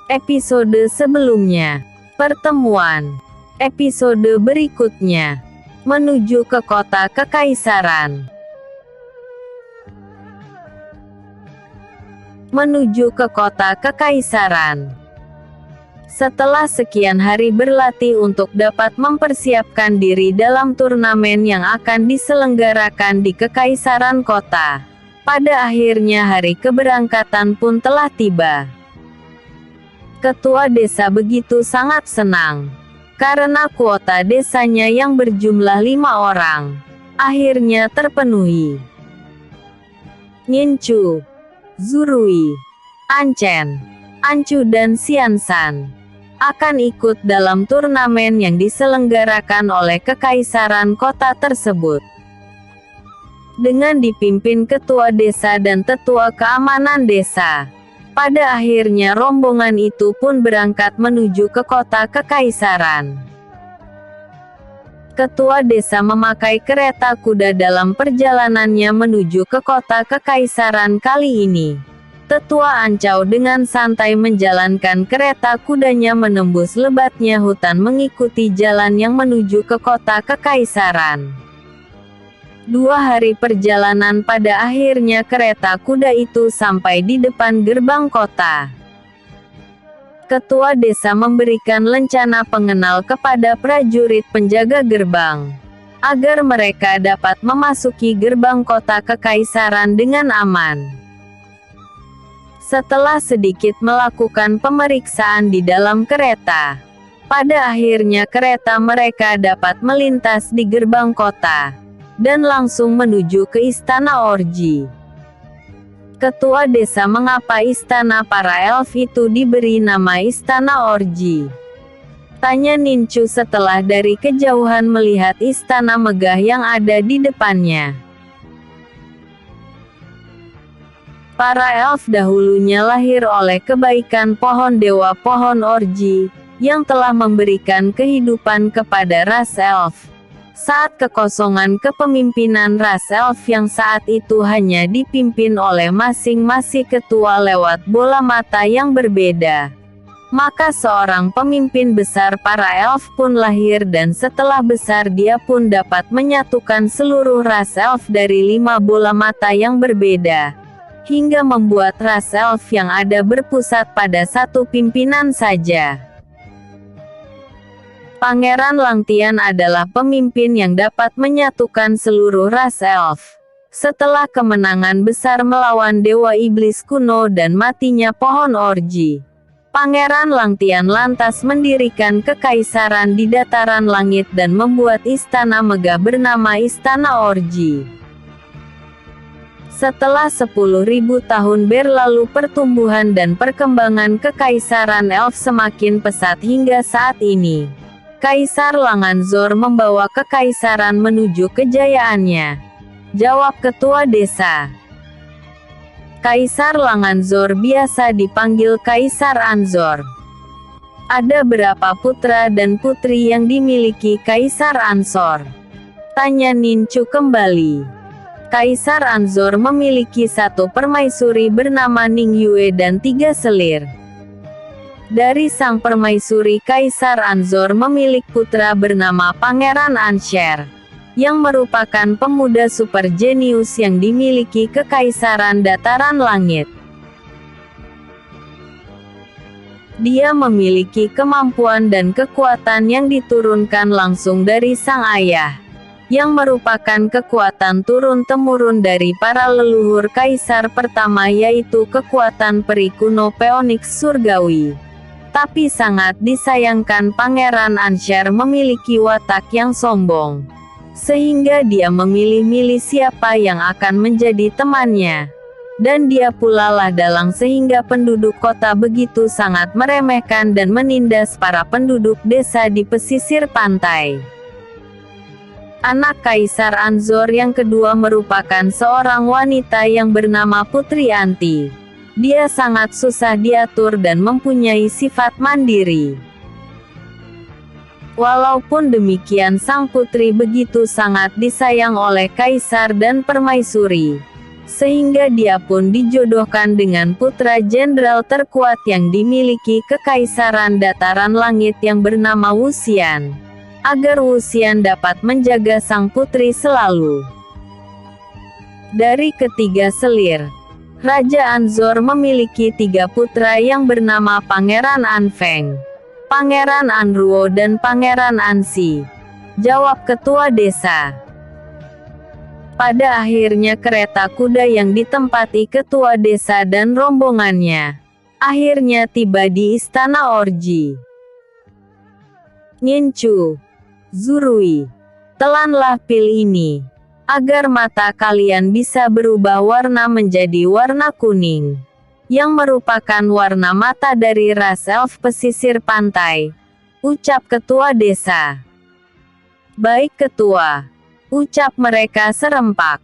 Episode sebelumnya. Pertemuan. Episode berikutnya. Menuju ke kota kekaisaran. Menuju ke kota kekaisaran. Setelah sekian hari berlatih untuk dapat mempersiapkan diri dalam turnamen yang akan diselenggarakan di kekaisaran kota, pada akhirnya hari keberangkatan pun telah tiba. Ketua desa begitu sangat senang, karena kuota desanya yang berjumlah 5 orang, akhirnya terpenuhi. Nincu, Zurui, Ancen, Ancu dan Xiansan akan ikut dalam turnamen yang diselenggarakan oleh kekaisaran kota tersebut. Dengan dipimpin ketua desa dan tetua keamanan desa, pada akhirnya rombongan itu pun berangkat menuju ke kota kekaisaran. Ketua desa memakai kereta kuda dalam perjalanannya menuju ke kota kekaisaran kali ini. Tetua Ancau dengan santai menjalankan kereta kudanya menembus lebatnya hutan mengikuti jalan yang menuju ke kota kekaisaran. 2 hari perjalanan pada akhirnya kereta kuda itu sampai di depan gerbang kota. Ketua desa memberikan lencana pengenal kepada prajurit penjaga gerbang, agar mereka dapat memasuki gerbang kota kekaisaran dengan aman. Setelah sedikit melakukan pemeriksaan di dalam kereta, pada akhirnya kereta mereka dapat melintas di gerbang kota, dan langsung menuju ke Istana Orji. Ketua desa mengapa istana para elf itu diberi nama Istana Orji? Tanya Nincu setelah dari kejauhan melihat istana megah yang ada di depannya. Para elf dahulunya lahir oleh kebaikan pohon dewa pohon Orji, yang telah memberikan kehidupan kepada ras elf. Saat kekosongan kepemimpinan ras elf yang saat itu hanya dipimpin oleh masing-masing ketua lewat bola mata yang berbeda, maka seorang pemimpin besar para elf pun lahir dan setelah besar dia pun dapat menyatukan seluruh ras elf dari 5 bola mata yang berbeda, hingga membuat ras elf yang ada berpusat pada satu pimpinan saja. Pangeran Langtian adalah pemimpin yang dapat menyatukan seluruh ras elf. Setelah kemenangan besar melawan Dewa Iblis kuno dan matinya pohon Orji, Pangeran Langtian lantas mendirikan kekaisaran di dataran langit dan membuat istana megah bernama Istana Orji. Setelah 10.000 tahun berlalu pertumbuhan dan perkembangan kekaisaran elf semakin pesat hingga saat ini. Kaisar Langanzor membawa kekaisaran menuju kejayaannya. Jawab ketua desa. Kaisar Langanzor biasa dipanggil Kaisar Anzor. Ada berapa putra dan putri yang dimiliki Kaisar Ansor? Tanya Nincu kembali. Kaisar Anzor memiliki 1 permaisuri bernama Ning Yue dan 3 selir. Dari sang permaisuri Kaisar Anzor memiliki putra bernama Pangeran Ansher, yang merupakan pemuda super jenius yang dimiliki kekaisaran dataran langit. Dia memiliki kemampuan dan kekuatan yang diturunkan langsung dari sang ayah, yang merupakan kekuatan turun-temurun dari para leluhur kaisar pertama yaitu kekuatan peri kuno Phoenix surgawi. Tapi sangat disayangkan Pangeran Ansher memiliki watak yang sombong, sehingga dia memilih-milih siapa yang akan menjadi temannya. Dan dia pula lah dalang sehingga penduduk kota begitu sangat meremehkan dan menindas para penduduk desa di pesisir pantai. Anak Kaisar Anzor yang kedua merupakan seorang wanita yang bernama Putri Anti. Dia sangat susah diatur dan mempunyai sifat mandiri. Walaupun demikian, sang putri begitu sangat disayang oleh Kaisar dan Permaisuri, sehingga dia pun dijodohkan dengan putra jenderal terkuat yang dimiliki Kekaisaran Dataran Langit yang bernama Wuxian, agar Wuxian dapat menjaga sang putri selalu. Dari ketiga selir, Raja Anzor memiliki 3 putra yang bernama Pangeran Anfeng, Pangeran Anruo dan Pangeran Ansi. Jawab ketua desa. Pada akhirnya kereta kuda yang ditempati ketua desa dan rombongannya akhirnya tiba di istana Orji. Ngincu, Zurui, telanlah pil ini, agar mata kalian bisa berubah warna menjadi warna kuning, yang merupakan warna mata dari ras elf pesisir pantai, ucap ketua desa. Baik ketua, ucap mereka serempak.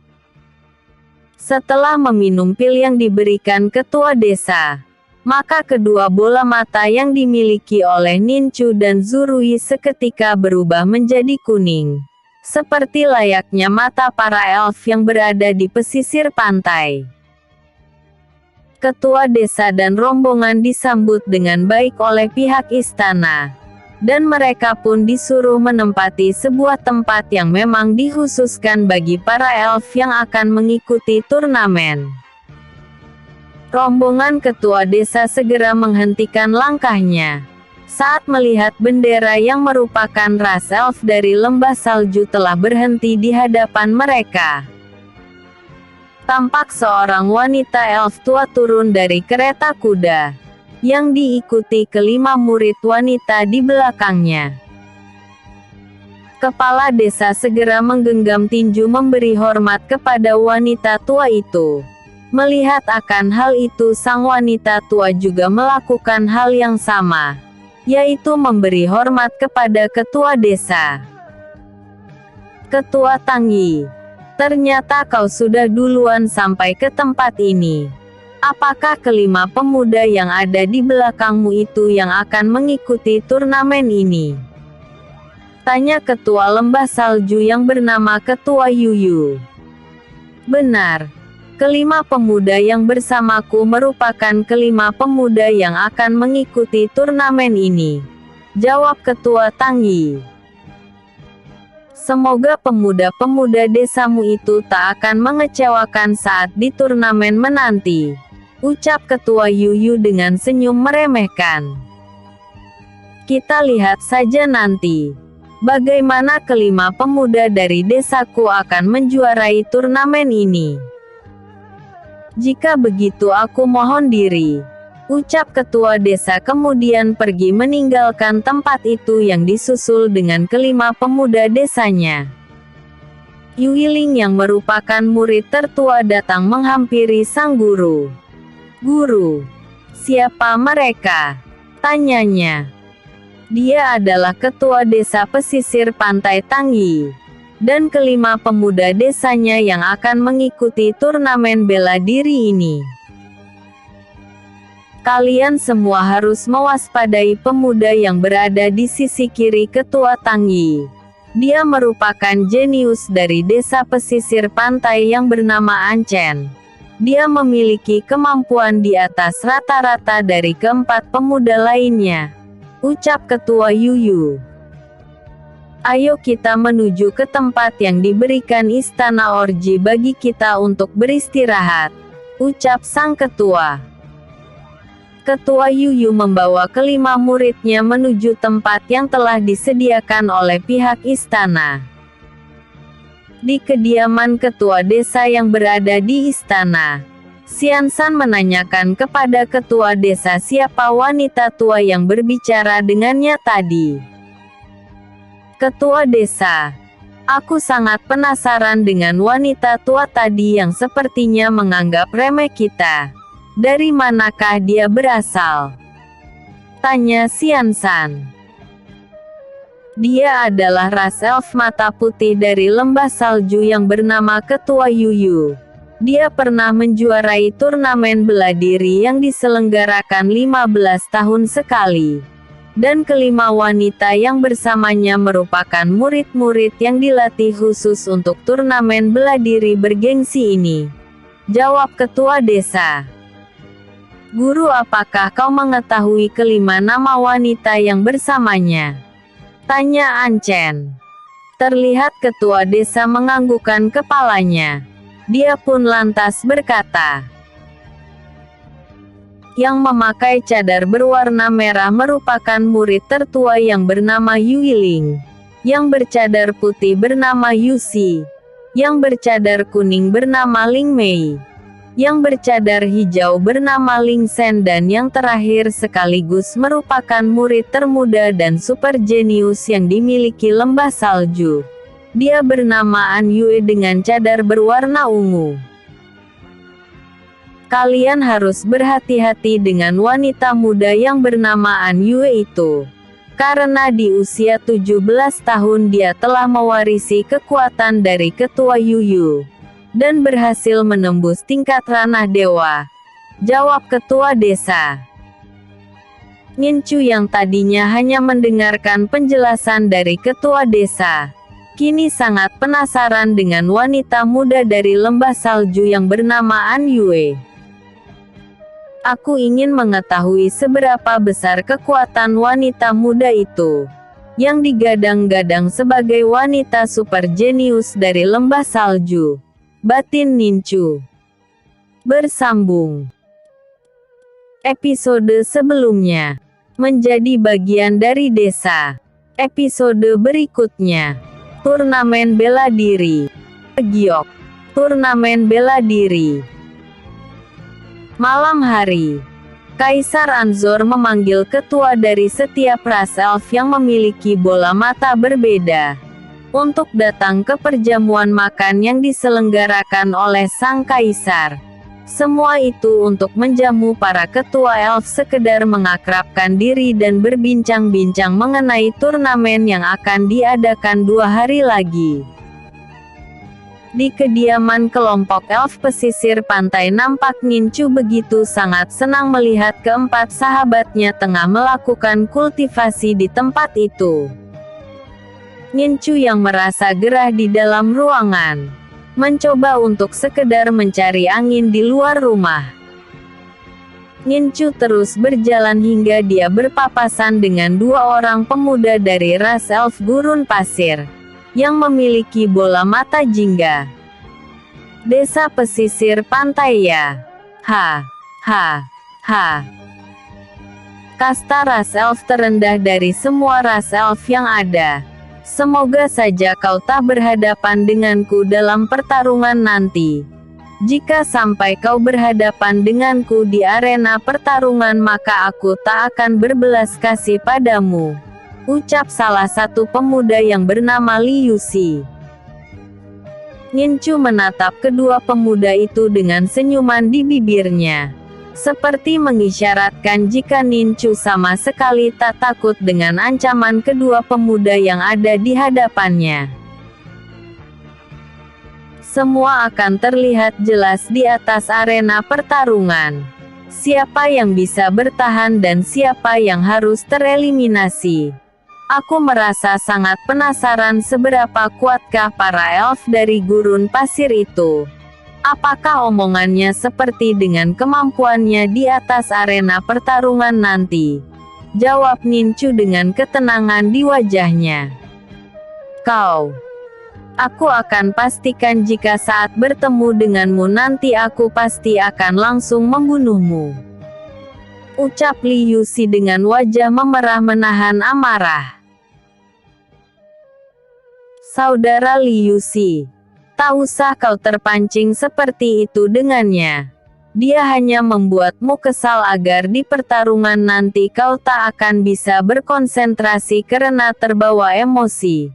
Setelah meminum pil yang diberikan ketua desa, maka kedua bola mata yang dimiliki oleh Nincu dan Zurui seketika berubah menjadi kuning, seperti layaknya mata para elf yang berada di pesisir pantai. Ketua desa dan rombongan disambut dengan baik oleh pihak istana, dan mereka pun disuruh menempati sebuah tempat yang memang dikhususkan bagi para elf yang akan mengikuti turnamen. Rombongan ketua desa segera menghentikan langkahnya saat melihat bendera yang merupakan ras elf dari lembah salju telah berhenti di hadapan mereka. Tampak seorang wanita elf tua turun dari kereta kuda, yang diikuti kelima murid wanita di belakangnya. Kepala desa segera menggenggam tinju memberi hormat kepada wanita tua itu. Melihat akan hal itu, sang wanita tua juga melakukan hal yang sama, yaitu memberi hormat kepada ketua desa. Ketua Tangyi, ternyata kau sudah duluan sampai ke tempat ini. Apakah kelima pemuda yang ada di belakangmu itu yang akan mengikuti turnamen ini? Tanya ketua lembah salju yang bernama Ketua Yuyu. Benar. Kelima pemuda yang bersamaku merupakan kelima pemuda yang akan mengikuti turnamen ini, jawab ketua Tangyi. Semoga pemuda-pemuda desamu itu tak akan mengecewakan saat di turnamen menanti, ucap ketua Yuyu dengan senyum meremehkan. Kita lihat saja nanti, bagaimana kelima pemuda dari desaku akan menjuarai turnamen ini. Jika begitu aku mohon diri, ucap ketua desa kemudian pergi meninggalkan tempat itu yang disusul dengan kelima pemuda desanya. Yuiling yang merupakan murid tertua datang menghampiri sang guru. Guru, siapa mereka? Tanyanya. Dia adalah ketua desa pesisir pantai Tangyi, dan kelima pemuda desanya yang akan mengikuti turnamen bela diri ini. Kalian semua harus mewaspadai pemuda yang berada di sisi kiri ketua Tangyi. Dia merupakan jenius dari desa pesisir pantai yang bernama Ancen. Dia memiliki kemampuan di atas rata-rata dari keempat pemuda lainnya, ucap ketua Yuyu. Ayo kita menuju ke tempat yang diberikan istana Orji bagi kita untuk beristirahat, ucap sang ketua. Ketua Yuyu membawa kelima muridnya menuju tempat yang telah disediakan oleh pihak istana. Di kediaman ketua desa yang berada di istana, Xiansan menanyakan kepada ketua desa siapa wanita tua yang berbicara dengannya tadi. Ketua desa, aku sangat penasaran dengan wanita tua tadi yang sepertinya menganggap remeh kita. Dari manakah dia berasal? Tanya Xiansan. Dia adalah ras elf mata putih dari lembah salju yang bernama Ketua Yuyu. Dia pernah menjuarai turnamen bela diri yang diselenggarakan 15 tahun sekali. Dan kelima wanita yang bersamanya merupakan murid-murid yang dilatih khusus untuk turnamen bela diri bergengsi ini. Jawab ketua desa. Guru, apakah kau mengetahui kelima nama wanita yang bersamanya? Tanya Ancen. Terlihat ketua desa menganggukkan kepalanya. Dia pun lantas berkata, yang memakai cadar berwarna merah merupakan murid tertua yang bernama Yuiling. Yang bercadar putih bernama Yusi. Yang bercadar kuning bernama Ling Mei. Yang bercadar hijau bernama Ling Sen, dan yang terakhir sekaligus merupakan murid termuda dan super jenius yang dimiliki lembah salju. Dia bernama An Yue dengan cadar berwarna ungu. Kalian harus berhati-hati dengan wanita muda yang bernama An Yue itu. Karena di usia 17 tahun dia telah mewarisi kekuatan dari ketua Yuyu. Dan berhasil menembus tingkat ranah dewa. Jawab ketua desa. Ngincu yang tadinya hanya mendengarkan penjelasan dari ketua desa, kini sangat penasaran dengan wanita muda dari lembah salju yang bernama An Yue. Aku ingin mengetahui seberapa besar kekuatan wanita muda itu, yang digadang-gadang sebagai wanita super jenius dari lembah salju. Batin Nincu. Bersambung. Episode sebelumnya. Menjadi bagian dari desa. Episode berikutnya. Turnamen bela diri. Giok. Turnamen bela diri. Malam hari. Kaisar Anzor memanggil ketua dari setiap ras elf yang memiliki bola mata berbeda untuk datang ke perjamuan makan yang diselenggarakan oleh sang kaisar. Semua itu untuk menjamu para ketua elf, sekedar mengakrabkan diri dan berbincang-bincang mengenai turnamen yang akan diadakan 2 hari lagi. Di kediaman kelompok elf pesisir pantai, nampak Ngincu begitu sangat senang melihat keempat sahabatnya tengah melakukan kultivasi di tempat itu. Ngincu yang merasa gerah di dalam ruangan, mencoba untuk sekedar mencari angin di luar rumah. Ngincu terus berjalan hingga dia berpapasan dengan 2 orang pemuda dari ras elf gurun pasir, yang memiliki bola mata jingga. Desa pesisir pantai ya. Ha, ha, ha. Kasta ras elf terendah dari semua ras elf yang ada. Semoga saja kau tak berhadapan denganku dalam pertarungan nanti. Jika sampai kau berhadapan denganku di arena pertarungan, maka aku tak akan berbelas kasih padamu. Ucap salah satu pemuda yang bernama Li Yusi. Ngincu menatap kedua pemuda itu dengan senyuman di bibirnya, seperti mengisyaratkan jika Ngincu sama sekali tak takut dengan ancaman kedua pemuda yang ada di hadapannya. Semua akan terlihat jelas di atas arena pertarungan. Siapa yang bisa bertahan dan siapa yang harus tereliminasi. Aku merasa sangat penasaran seberapa kuatkah para elf dari gurun pasir itu. Apakah omongannya seperti dengan kemampuannya di atas arena pertarungan nanti? Jawab Ngincu dengan ketenangan di wajahnya. Aku akan pastikan jika saat bertemu denganmu nanti aku pasti akan langsung membunuhmu. Ucap Li Yusi dengan wajah memerah menahan amarah. Saudara Li Yusi, tak usah kau terpancing seperti itu dengannya. Dia hanya membuatmu kesal agar di pertarungan nanti kau tak akan bisa berkonsentrasi karena terbawa emosi.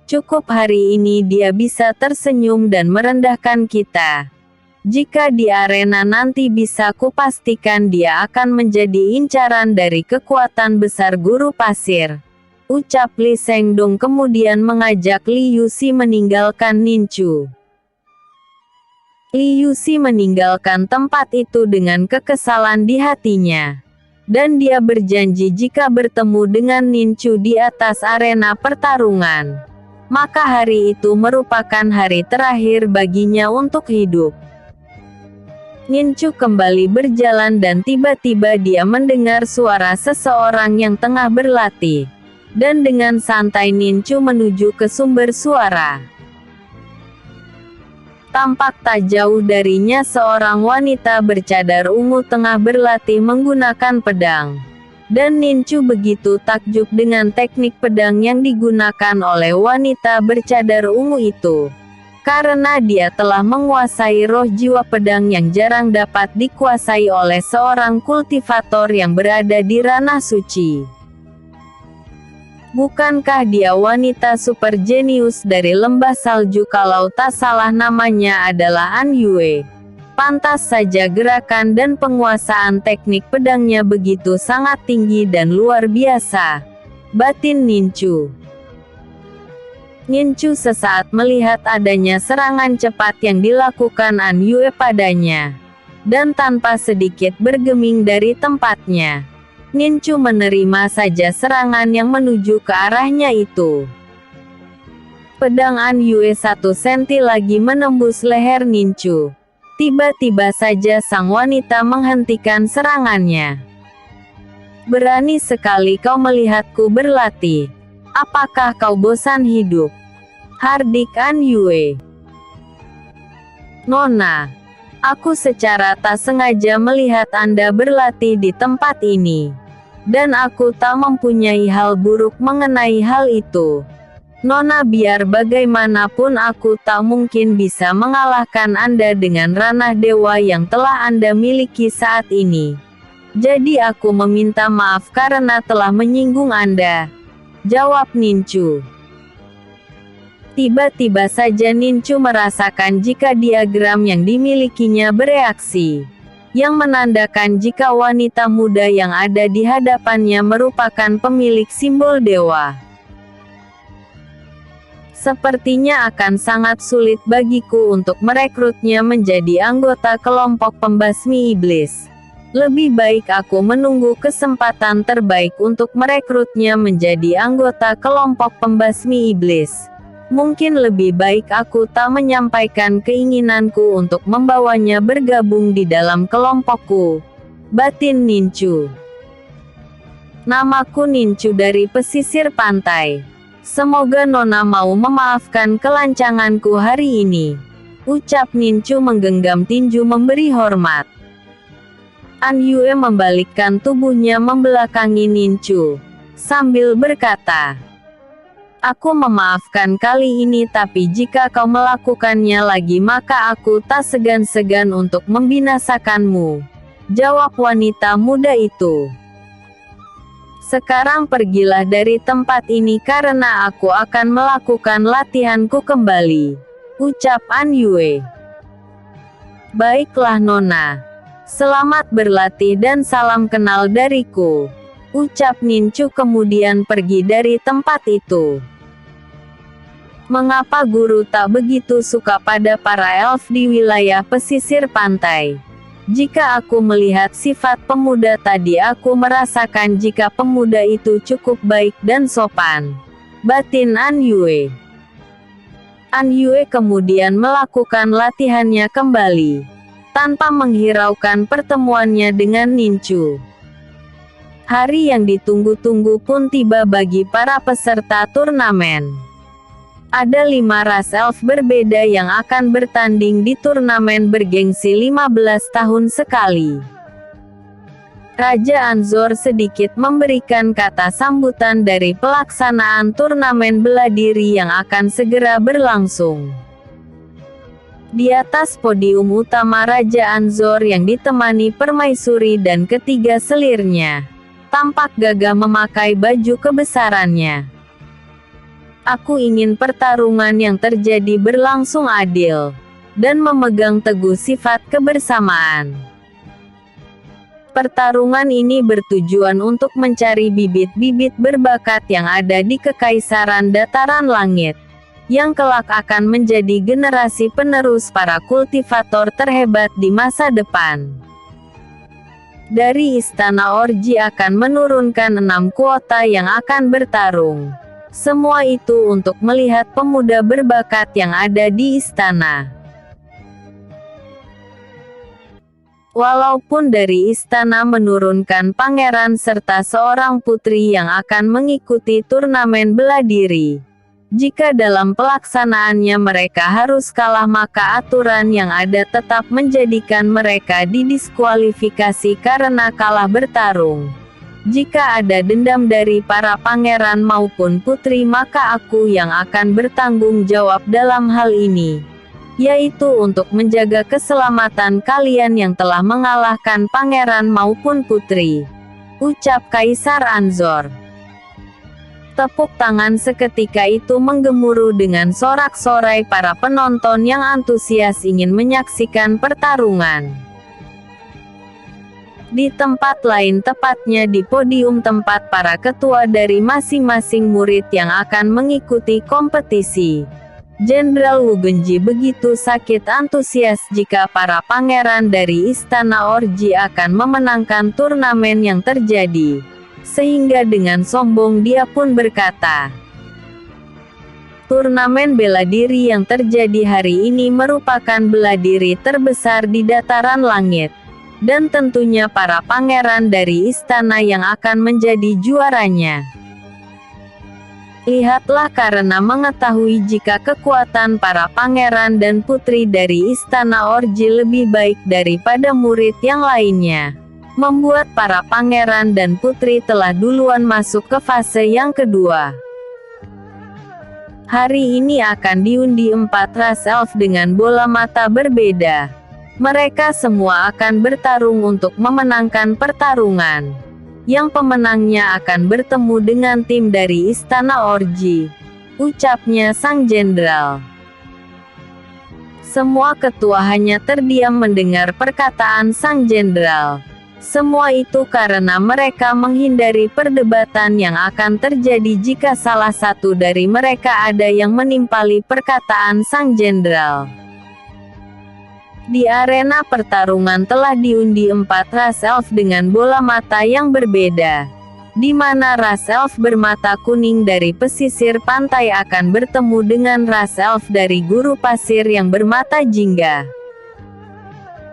Cukup hari ini dia bisa tersenyum dan merendahkan kita. Jika di arena nanti bisa kupastikan dia akan menjadi incaran dari kekuatan besar guru pasir. ucap Li Sengdong kemudian mengajak Li Yuxi meninggalkan Ninchu. Li Yuxi meninggalkan tempat itu dengan kekesalan di hatinya. Dan dia berjanji jika bertemu dengan Ninchu di atas arena pertarungan, maka hari itu merupakan hari terakhir baginya untuk hidup. Ninchu kembali berjalan dan tiba-tiba dia mendengar suara seseorang yang tengah berlatih. Dan dengan santai Ninchu menuju ke sumber suara. Tampak tak jauh darinya seorang wanita bercadar ungu tengah berlatih menggunakan pedang. Dan Ninchu begitu takjub dengan teknik pedang yang digunakan oleh wanita bercadar ungu itu. Karena dia telah menguasai roh jiwa pedang yang jarang dapat dikuasai oleh seorang kultivator yang berada di ranah suci. Bukankah dia wanita super jenius dari lembah salju? Kalau tak salah namanya adalah An Yue. Pantas saja gerakan dan penguasaan teknik pedangnya begitu sangat tinggi dan luar biasa, batin Ninchu. Ninchu sesaat melihat adanya serangan cepat yang dilakukan An Yue padanya. Dan tanpa sedikit bergeming dari tempatnya, Ninchu menerima saja serangan yang menuju ke arahnya itu. Pedang An Yue 1 senti lagi menembus leher Ninchu. Tiba-tiba saja sang wanita menghentikan serangannya. Berani sekali kau melihatku berlatih. Apakah kau bosan hidup? Hardik An Yue. Nona, aku secara tak sengaja melihat Anda berlatih di tempat ini. Dan aku tak mempunyai hal buruk mengenai hal itu. Nona, biar bagaimanapun aku tak mungkin bisa mengalahkan Anda dengan ranah dewa yang telah Anda miliki saat ini. Jadi aku meminta maaf karena telah menyinggung Anda, jawab Ninchu. Tiba-tiba saja Ninchu merasakan jika diagram yang dimilikinya bereaksi. Yang menandakan jika wanita muda yang ada di hadapannya merupakan pemilik simbol dewa. Sepertinya akan sangat sulit bagiku untuk merekrutnya menjadi anggota kelompok pembasmi iblis. Lebih baik aku menunggu kesempatan terbaik untuk merekrutnya menjadi anggota kelompok pembasmi iblis. Mungkin lebih baik aku tak menyampaikan keinginanku untuk membawanya bergabung di dalam kelompokku, batin Ninchu. Namaku Ninchu dari pesisir pantai. Semoga Nona mau memaafkan kelancanganku hari ini, ucap Ninchu menggenggam tinju memberi hormat. An Yue membalikkan tubuhnya membelakangi Ninchu, sambil berkata, aku memaafkan kali ini, tapi jika kau melakukannya lagi maka aku tak segan-segan untuk membinasakanmu, jawab wanita muda itu. Sekarang pergilah dari tempat ini karena aku akan melakukan latihanku kembali, ucap An Yue. Baiklah Nona. Selamat berlatih dan salam kenal dariku, ucap Ninchu kemudian pergi dari tempat itu. Mengapa guru tak begitu suka pada para elf di wilayah pesisir pantai? Jika aku melihat sifat pemuda tadi aku merasakan jika pemuda itu cukup baik dan sopan, batin An Yue. An Yue kemudian melakukan latihannya kembali, tanpa menghiraukan pertemuannya dengan Ninchu. Hari yang ditunggu-tunggu pun tiba bagi para peserta turnamen. Ada 5 ras elf berbeda yang akan bertanding di turnamen bergengsi 15 tahun sekali. Raja Anzor sedikit memberikan kata sambutan dari pelaksanaan turnamen bela diri yang akan segera berlangsung. Di atas podium utama Raja Anzor yang ditemani permaisuri dan ketiga selirnya, tampak gagah memakai baju kebesarannya. Aku ingin pertarungan yang terjadi berlangsung adil, dan memegang teguh sifat kebersamaan. Pertarungan ini bertujuan untuk mencari bibit-bibit berbakat yang ada di Kekaisaran Dataran Langit, yang kelak akan menjadi generasi penerus para kultivator terhebat di masa depan. Dari Istana Orji akan menurunkan 6 kuota yang akan bertarung. Semua itu untuk melihat pemuda berbakat yang ada di istana. Walaupun dari istana menurunkan pangeran serta seorang putri yang akan mengikuti turnamen bela diri, jika dalam pelaksanaannya mereka harus kalah maka aturan yang ada tetap menjadikan mereka didiskualifikasi karena kalah bertarung. Jika ada dendam dari para pangeran maupun putri maka aku yang akan bertanggung jawab dalam hal ini, yaitu untuk menjaga keselamatan kalian yang telah mengalahkan pangeran maupun putri, ucap Kaisar Anzor. Tepuk tangan seketika itu menggemuruh dengan sorak-sorai para penonton yang antusias ingin menyaksikan pertarungan. Di tempat lain, tepatnya di podium tempat para ketua dari masing-masing murid yang akan mengikuti kompetisi, Jenderal Wu Genji begitu sakit antusias jika para pangeran dari Istana Orji akan memenangkan turnamen yang terjadi, sehingga dengan sombong dia pun berkata, turnamen bela diri yang terjadi hari ini merupakan bela diri terbesar di dataran langit, dan tentunya para pangeran dari istana yang akan menjadi juaranya. Lihatlah, karena mengetahui jika kekuatan para pangeran dan putri dari Istana Orji lebih baik daripada murid yang lainnya, membuat para pangeran dan putri telah duluan masuk ke fase yang kedua. Hari ini akan diundi 4 ras elf dengan bola mata berbeda. Mereka semua akan bertarung untuk memenangkan pertarungan, yang pemenangnya akan bertemu dengan tim dari Istana Orji, ucapnya sang jenderal. Semua ketua hanya terdiam mendengar perkataan sang jenderal. Semua itu karena mereka menghindari perdebatan yang akan terjadi jika salah satu dari mereka ada yang menimpali perkataan sang jenderal. Di arena pertarungan telah diundi 4 ras elf dengan bola mata yang berbeda, di mana ras elf bermata kuning dari pesisir pantai akan bertemu dengan ras elf dari guru pasir yang bermata jingga.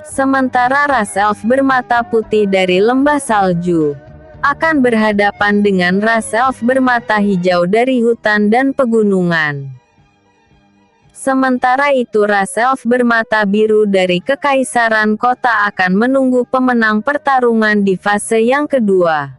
Sementara ras elf bermata putih dari lembah salju akan berhadapan dengan ras elf bermata hijau dari hutan dan pegunungan. Sementara itu ras elf bermata biru dari Kekaisaran Kota akan menunggu pemenang pertarungan di fase yang kedua.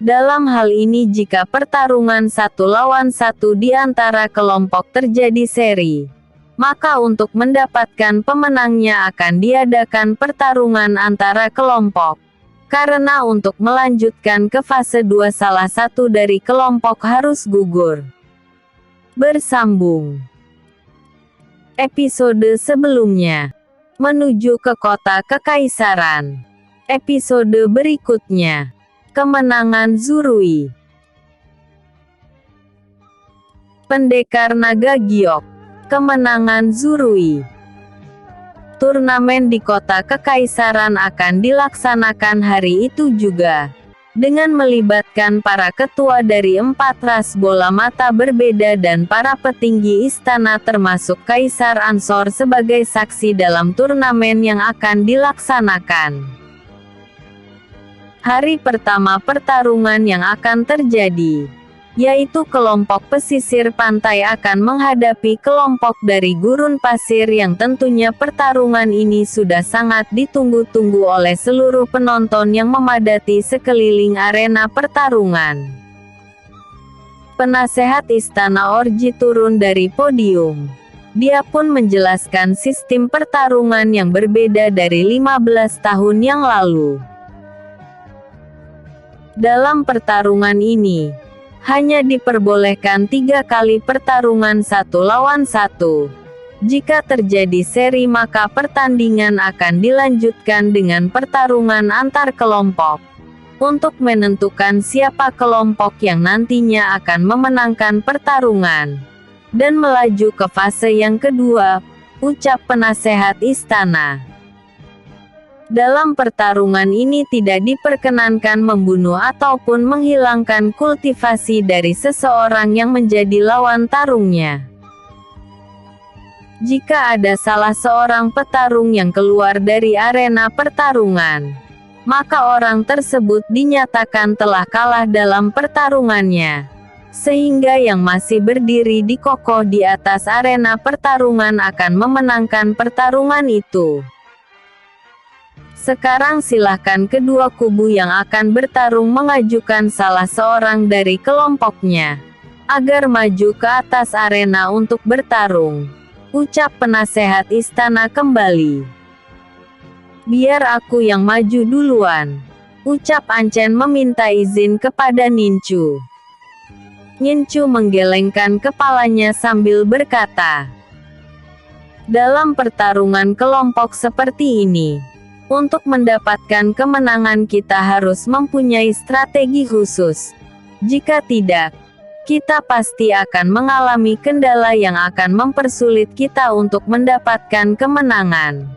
Dalam hal ini jika pertarungan 1 lawan 1 di antara kelompok terjadi seri, maka untuk mendapatkan pemenangnya akan diadakan pertarungan antara kelompok. Karena untuk melanjutkan ke fase 2 salah satu dari kelompok harus gugur. Bersambung episode sebelumnya, menuju ke kota Kekaisaran. Episode berikutnya, kemenangan Zurui. Pendekar Naga Giok, kemenangan Zurui. Turnamen di kota Kekaisaran akan dilaksanakan hari itu juga, dengan melibatkan para ketua dari 4 ras bola mata berbeda dan para petinggi istana termasuk Kaisar Ansor sebagai saksi dalam turnamen yang akan dilaksanakan. Hari pertama pertarungan yang akan terjadi, yaitu kelompok pesisir pantai akan menghadapi kelompok dari gurun pasir yang tentunya pertarungan ini sudah sangat ditunggu-tunggu oleh seluruh penonton yang memadati sekeliling arena pertarungan. Penasehat Istana Orji turun dari podium. Dia pun menjelaskan sistem pertarungan yang berbeda dari 15 tahun yang lalu. Dalam pertarungan ini, hanya diperbolehkan 3 kali pertarungan 1 lawan 1. Jika terjadi seri maka pertandingan akan dilanjutkan dengan pertarungan antar kelompok. Untuk menentukan siapa kelompok yang nantinya akan memenangkan pertarungan. Dan melaju ke fase yang kedua, ucap penasehat istana. Dalam pertarungan ini tidak diperkenankan membunuh ataupun menghilangkan kultivasi dari seseorang yang menjadi lawan tarungnya. Jika ada salah seorang petarung yang keluar dari arena pertarungan, maka orang tersebut dinyatakan telah kalah dalam pertarungannya, sehingga yang masih berdiri di kokoh di atas arena pertarungan akan memenangkan pertarungan itu. Sekarang silahkan kedua kubu yang akan bertarung mengajukan salah seorang dari kelompoknya, agar maju ke atas arena untuk bertarung. Ucap penasehat istana kembali. Biar aku yang maju duluan. Ucap Ancen meminta izin kepada Nincu. Nincu menggelengkan kepalanya sambil berkata, dalam pertarungan kelompok seperti ini, untuk mendapatkan kemenangan kita harus mempunyai strategi khusus. Jika tidak, kita pasti akan mengalami kendala yang akan mempersulit kita untuk mendapatkan kemenangan.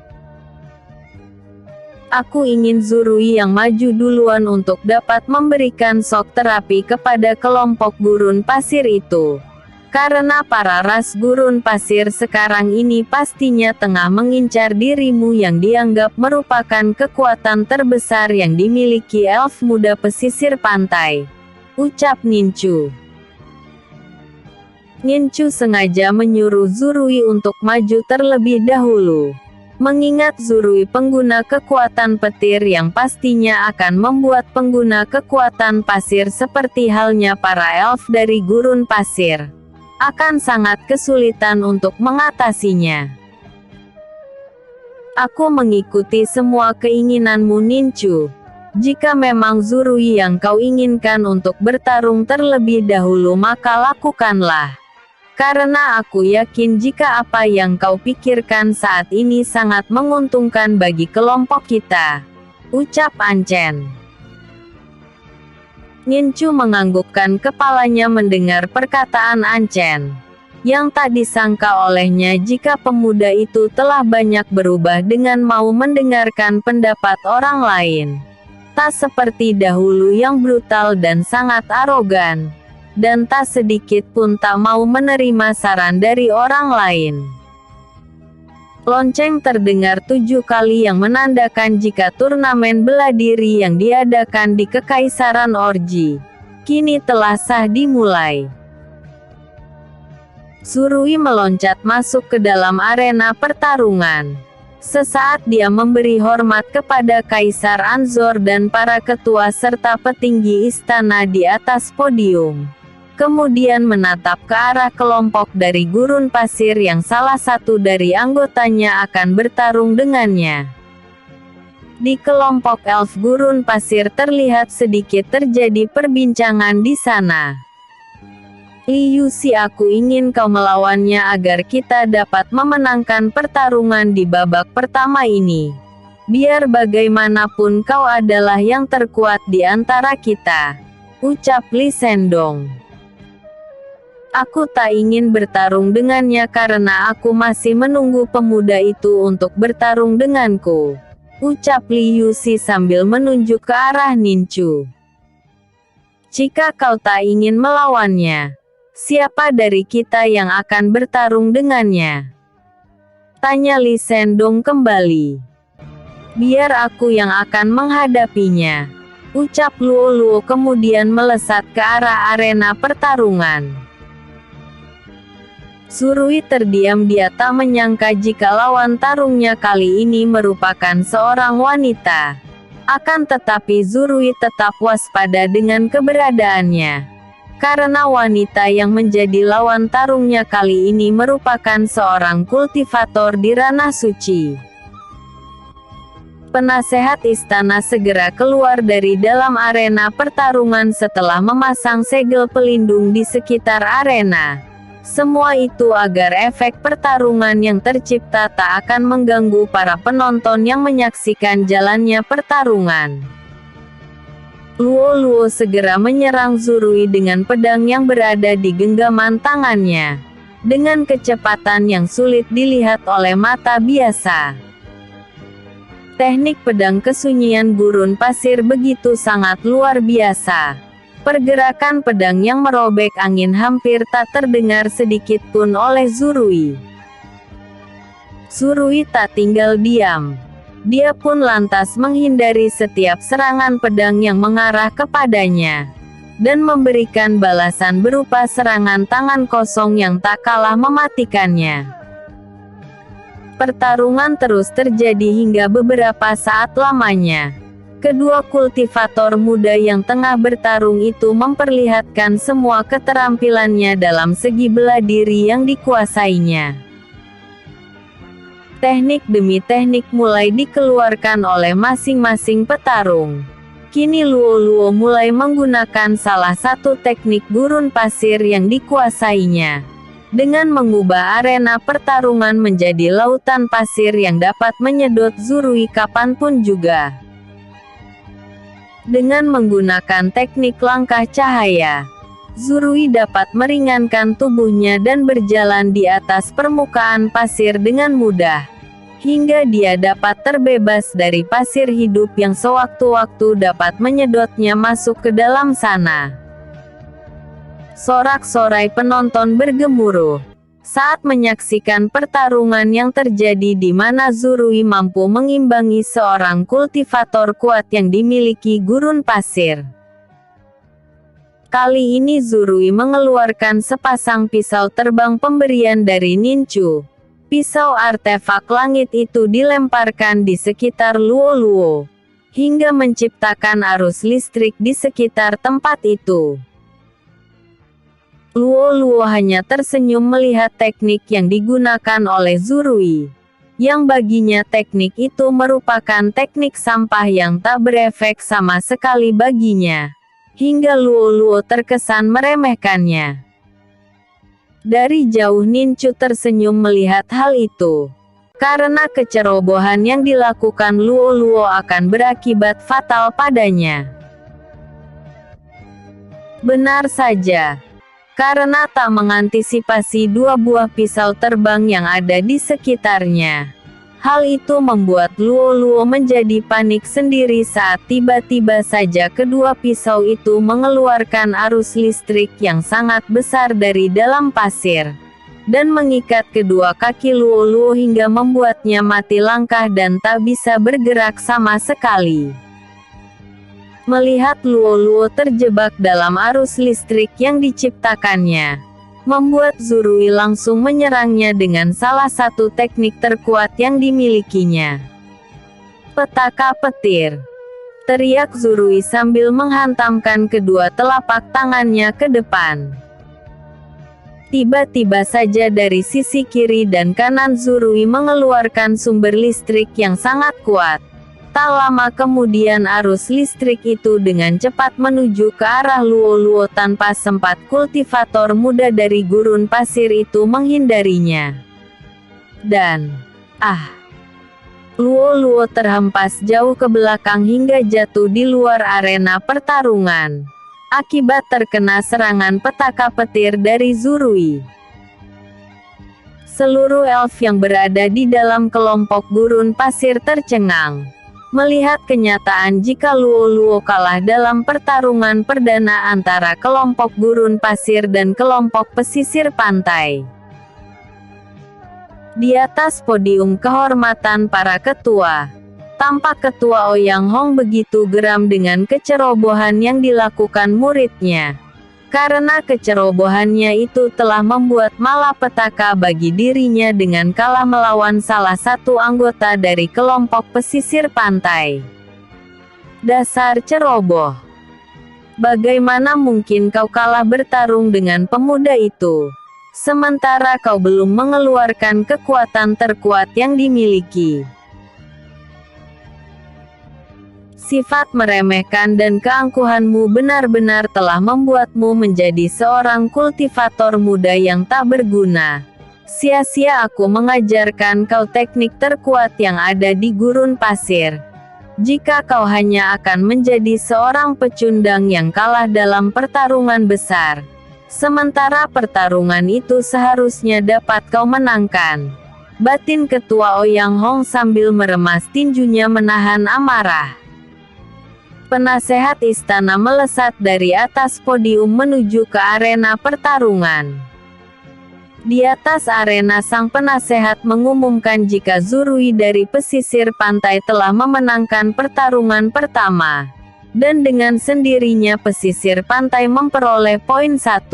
Aku ingin Zurui yang maju duluan untuk dapat memberikan shock terapi kepada kelompok gurun pasir itu. Karena para ras gurun pasir sekarang ini pastinya tengah mengincar dirimu yang dianggap merupakan kekuatan terbesar yang dimiliki elf muda pesisir pantai. Ucap Nincu. Nincu sengaja menyuruh Zurui untuk maju terlebih dahulu. Mengingat Zurui pengguna kekuatan petir yang pastinya akan membuat pengguna kekuatan pasir seperti halnya para elf dari gurun pasir akan sangat kesulitan untuk mengatasinya. Aku mengikuti semua keinginanmu Nincu. Jika memang Zurui yang kau inginkan untuk bertarung terlebih dahulu maka lakukanlah. Karena aku yakin jika apa yang kau pikirkan saat ini sangat menguntungkan bagi kelompok kita. Ucap Ancen. Nincu menganggukkan kepalanya mendengar perkataan Ancen. Yang tak disangka olehnya jika pemuda itu telah banyak berubah dengan mau mendengarkan pendapat orang lain. Tak seperti dahulu yang brutal dan sangat arogan. Dan tak sedikit pun tak mau menerima saran dari orang lain. Lonceng terdengar 7 kali yang menandakan jika turnamen bela diri yang diadakan di Kekaisaran Orji kini telah sah dimulai. Zurui meloncat masuk ke dalam arena pertarungan. Sesaat dia memberi hormat kepada Kaisar Anzor dan para ketua serta petinggi istana di atas podium. Kemudian menatap ke arah kelompok dari gurun pasir yang salah satu dari anggotanya akan bertarung dengannya. Di kelompok elf gurun pasir terlihat sedikit terjadi perbincangan di sana. Liusi, aku ingin kau melawannya agar kita dapat memenangkan pertarungan di babak pertama ini. Biar bagaimanapun kau adalah yang terkuat di antara kita. Ucap Li Sendong. Aku tak ingin bertarung dengannya karena aku masih menunggu pemuda itu untuk bertarung denganku. Ucap Liusi sambil menunjuk ke arah Nincu. Jika kau tak ingin melawannya, siapa dari kita yang akan bertarung dengannya? Tanya Li Sendong kembali. Biar aku yang akan menghadapinya. Ucap Luo Luo kemudian melesat ke arah arena pertarungan. Zurui terdiam, dia tak menyangka jika lawan tarungnya kali ini merupakan seorang wanita. Akan tetapi Zurui tetap waspada dengan keberadaannya. Karena wanita yang menjadi lawan tarungnya kali ini merupakan seorang kultivator di ranah suci. Penasehat istana segera keluar dari dalam arena pertarungan setelah memasang segel pelindung di sekitar arena. Semua itu agar efek pertarungan yang tercipta tak akan mengganggu para penonton yang menyaksikan jalannya pertarungan. Luo Luo segera menyerang Zurui dengan pedang yang berada di genggaman tangannya, dengan kecepatan yang sulit dilihat oleh mata biasa. Teknik pedang kesunyian gurun pasir begitu sangat luar biasa. Pergerakan pedang yang merobek angin hampir tak terdengar sedikit pun oleh Zurui. Zurui tak tinggal diam. Dia pun lantas menghindari setiap serangan pedang yang mengarah kepadanya, dan memberikan balasan berupa serangan tangan kosong yang tak kalah mematikannya. Pertarungan terus terjadi hingga beberapa saat lamanya. Kedua kultivator muda yang tengah bertarung itu memperlihatkan semua keterampilannya dalam segi bela diri yang dikuasainya. Teknik demi teknik mulai dikeluarkan oleh masing-masing petarung. Kini Luo Luo mulai menggunakan salah satu teknik gurun pasir yang dikuasainya, dengan mengubah arena pertarungan menjadi lautan pasir yang dapat menyedot Zurui kapanpun juga. Dengan menggunakan teknik langkah cahaya, Zurui dapat meringankan tubuhnya dan berjalan di atas permukaan pasir dengan mudah, hingga dia dapat terbebas dari pasir hidup yang sewaktu-waktu dapat menyedotnya masuk ke dalam sana. Sorak-sorai penonton bergemuruh saat menyaksikan pertarungan yang terjadi di mana Zurui mampu mengimbangi seorang kultivator kuat yang dimiliki gurun pasir. Kali ini Zurui mengeluarkan sepasang pisau terbang pemberian dari Ninchu. Pisau artefak langit itu dilemparkan di sekitar Luo Luo, hingga menciptakan arus listrik di sekitar tempat itu. Luo Luo hanya tersenyum melihat teknik yang digunakan oleh Zurui, yang baginya teknik itu merupakan teknik sampah yang tak berefek sama sekali baginya, hingga Luo Luo terkesan meremehkannya. Dari jauh Ninchu tersenyum melihat hal itu, karena kecerobohan yang dilakukan Luo Luo akan berakibat fatal padanya. Benar saja. Karena tak mengantisipasi dua buah pisau terbang yang ada di sekitarnya. Hal itu membuat Luo Luo menjadi panik sendiri saat tiba-tiba saja kedua pisau itu mengeluarkan arus listrik yang sangat besar dari dalam pasir, dan mengikat kedua kaki Luo Luo hingga membuatnya mati langkah dan tak bisa bergerak sama sekali. Melihat Luo Luo terjebak dalam arus listrik yang diciptakannya, membuat Zurui langsung menyerangnya dengan salah satu teknik terkuat yang dimilikinya. Petaka petir. Teriak Zurui sambil menghantamkan kedua telapak tangannya ke depan. Tiba-tiba saja dari sisi kiri dan kanan Zurui mengeluarkan sumber listrik yang sangat kuat. Tak lama kemudian arus listrik itu dengan cepat menuju ke arah Luo Luo tanpa sempat kultivator muda dari gurun pasir itu menghindarinya. Dan, Luo Luo terhempas jauh ke belakang hingga jatuh di luar arena pertarungan, akibat terkena serangan petaka petir dari Zurui. Seluruh elf yang berada di dalam kelompok gurun pasir tercengang melihat kenyataan jika Luo Luo kalah dalam pertarungan perdana antara kelompok gurun pasir dan kelompok pesisir pantai. Di atas podium kehormatan para ketua, tampak ketua Ouyang Hong begitu geram dengan kecerobohan yang dilakukan muridnya. Karena kecerobohannya itu telah membuat malapetaka bagi dirinya dengan kalah melawan salah satu anggota dari kelompok pesisir pantai. Dasar ceroboh! Bagaimana mungkin kau kalah bertarung dengan pemuda itu, sementara kau belum mengeluarkan kekuatan terkuat yang dimiliki? Sifat meremehkan dan keangkuhanmu benar-benar telah membuatmu menjadi seorang kultivator muda yang tak berguna. Sia-sia aku mengajarkan kau teknik terkuat yang ada di gurun pasir. Jika kau hanya akan menjadi seorang pecundang yang kalah dalam pertarungan besar, sementara pertarungan itu seharusnya dapat kau menangkan. Batin Ketua Ouyang Hong sambil meremas tinjunya menahan amarah. Penasehat istana melesat dari atas podium menuju ke arena pertarungan. Di atas arena sang penasehat mengumumkan jika Zurui dari pesisir pantai telah memenangkan pertarungan pertama. Dan dengan sendirinya pesisir pantai memperoleh poin 1.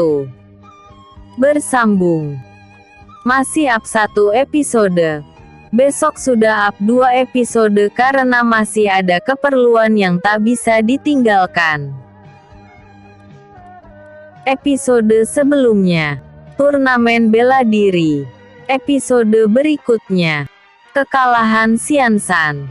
Bersambung. Masih up 1 episode. Besok sudah up 2 episode karena masih ada keperluan yang tak bisa ditinggalkan. Episode sebelumnya, turnamen bela diri. Episode berikutnya, kekalahan Xianshan.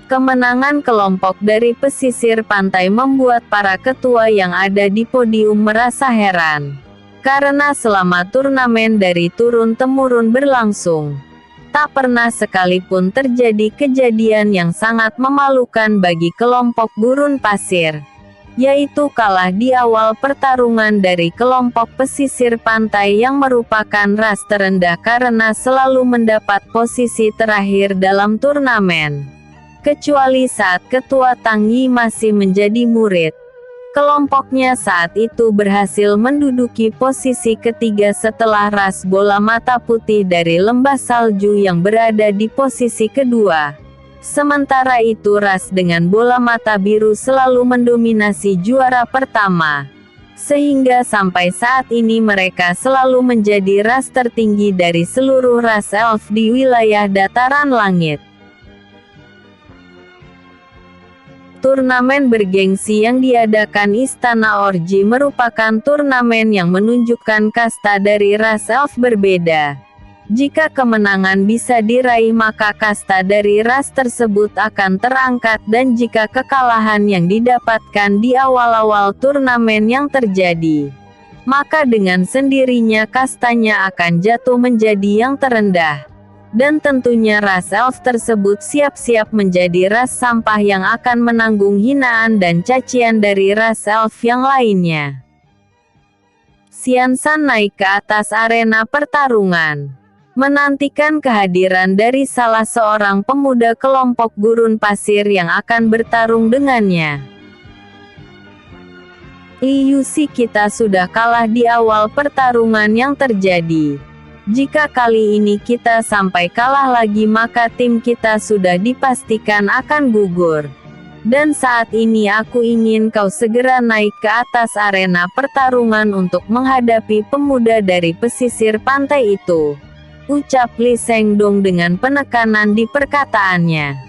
Kemenangan kelompok dari pesisir pantai membuat para ketua yang ada di podium merasa heran. Karena selama turnamen dari turun-temurun berlangsung, tak pernah sekalipun terjadi kejadian yang sangat memalukan bagi kelompok gurun pasir, yaitu kalah di awal pertarungan dari kelompok pesisir pantai yang merupakan ras terendah karena selalu mendapat posisi terakhir dalam turnamen. Kecuali saat Ketua Tang Yi masih menjadi murid. Kelompoknya saat itu berhasil menduduki posisi ketiga setelah ras bola mata putih dari lembah salju yang berada di posisi kedua. Sementara itu ras dengan bola mata biru selalu mendominasi juara pertama. Sehingga sampai saat ini mereka selalu menjadi ras tertinggi dari seluruh ras elf di wilayah dataran langit. Turnamen bergengsi yang diadakan Istana Orji merupakan turnamen yang menunjukkan kasta dari ras elf berbeda. Jika kemenangan bisa diraih maka kasta dari ras tersebut akan terangkat dan jika kekalahan yang didapatkan di awal-awal turnamen yang terjadi, maka dengan sendirinya kastanya akan jatuh menjadi yang terendah. Dan tentunya ras elf tersebut siap-siap menjadi ras sampah yang akan menanggung hinaan dan cacian dari ras elf yang lainnya. Xianshan naik ke atas arena pertarungan, menantikan kehadiran dari salah seorang pemuda kelompok gurun pasir yang akan bertarung dengannya. Liu Si, kita sudah kalah di awal pertarungan yang terjadi. Jika kali ini kita sampai kalah lagi maka tim kita sudah dipastikan akan gugur. Dan saat ini aku ingin kau segera naik ke atas arena pertarungan untuk menghadapi pemuda dari pesisir pantai itu. Ucap Li Shengdong dengan penekanan di perkataannya.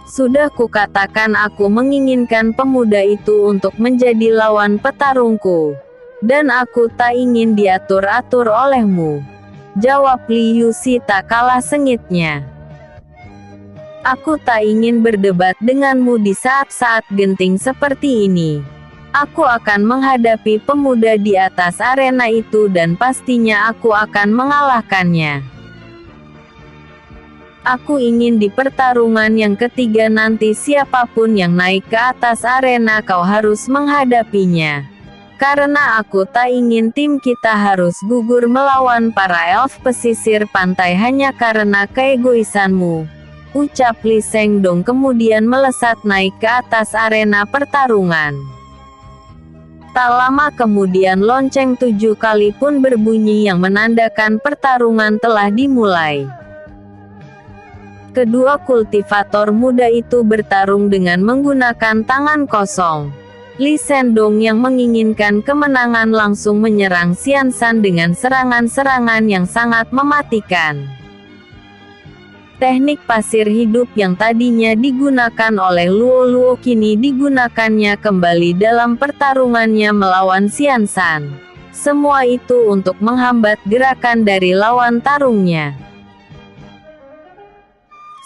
Sudah kukatakan aku menginginkan pemuda itu untuk menjadi lawan petarungku. Dan aku tak ingin diatur-atur olehmu. Jawab Liu Si tak kalah sengitnya. Aku tak ingin berdebat denganmu di saat-saat genting seperti ini. Aku akan menghadapi pemuda di atas arena itu dan pastinya aku akan mengalahkannya. Aku ingin di pertarungan yang ketiga nanti siapapun yang naik ke atas arena kau harus menghadapinya. Karena aku tak ingin tim kita harus gugur melawan para elf pesisir pantai hanya karena keegoisanmu. Ucap Li Shengdong kemudian melesat naik ke atas arena pertarungan. Tak lama kemudian lonceng 7 kali pun berbunyi yang menandakan pertarungan telah dimulai. Kedua kultivator muda itu bertarung dengan menggunakan tangan kosong. Li Shengdong yang menginginkan kemenangan langsung menyerang Xianshan dengan serangan-serangan yang sangat mematikan. Teknik pasir hidup yang tadinya digunakan oleh Luo Luo kini digunakannya kembali dalam pertarungannya melawan Xianshan. Semua itu untuk menghambat gerakan dari lawan tarungnya.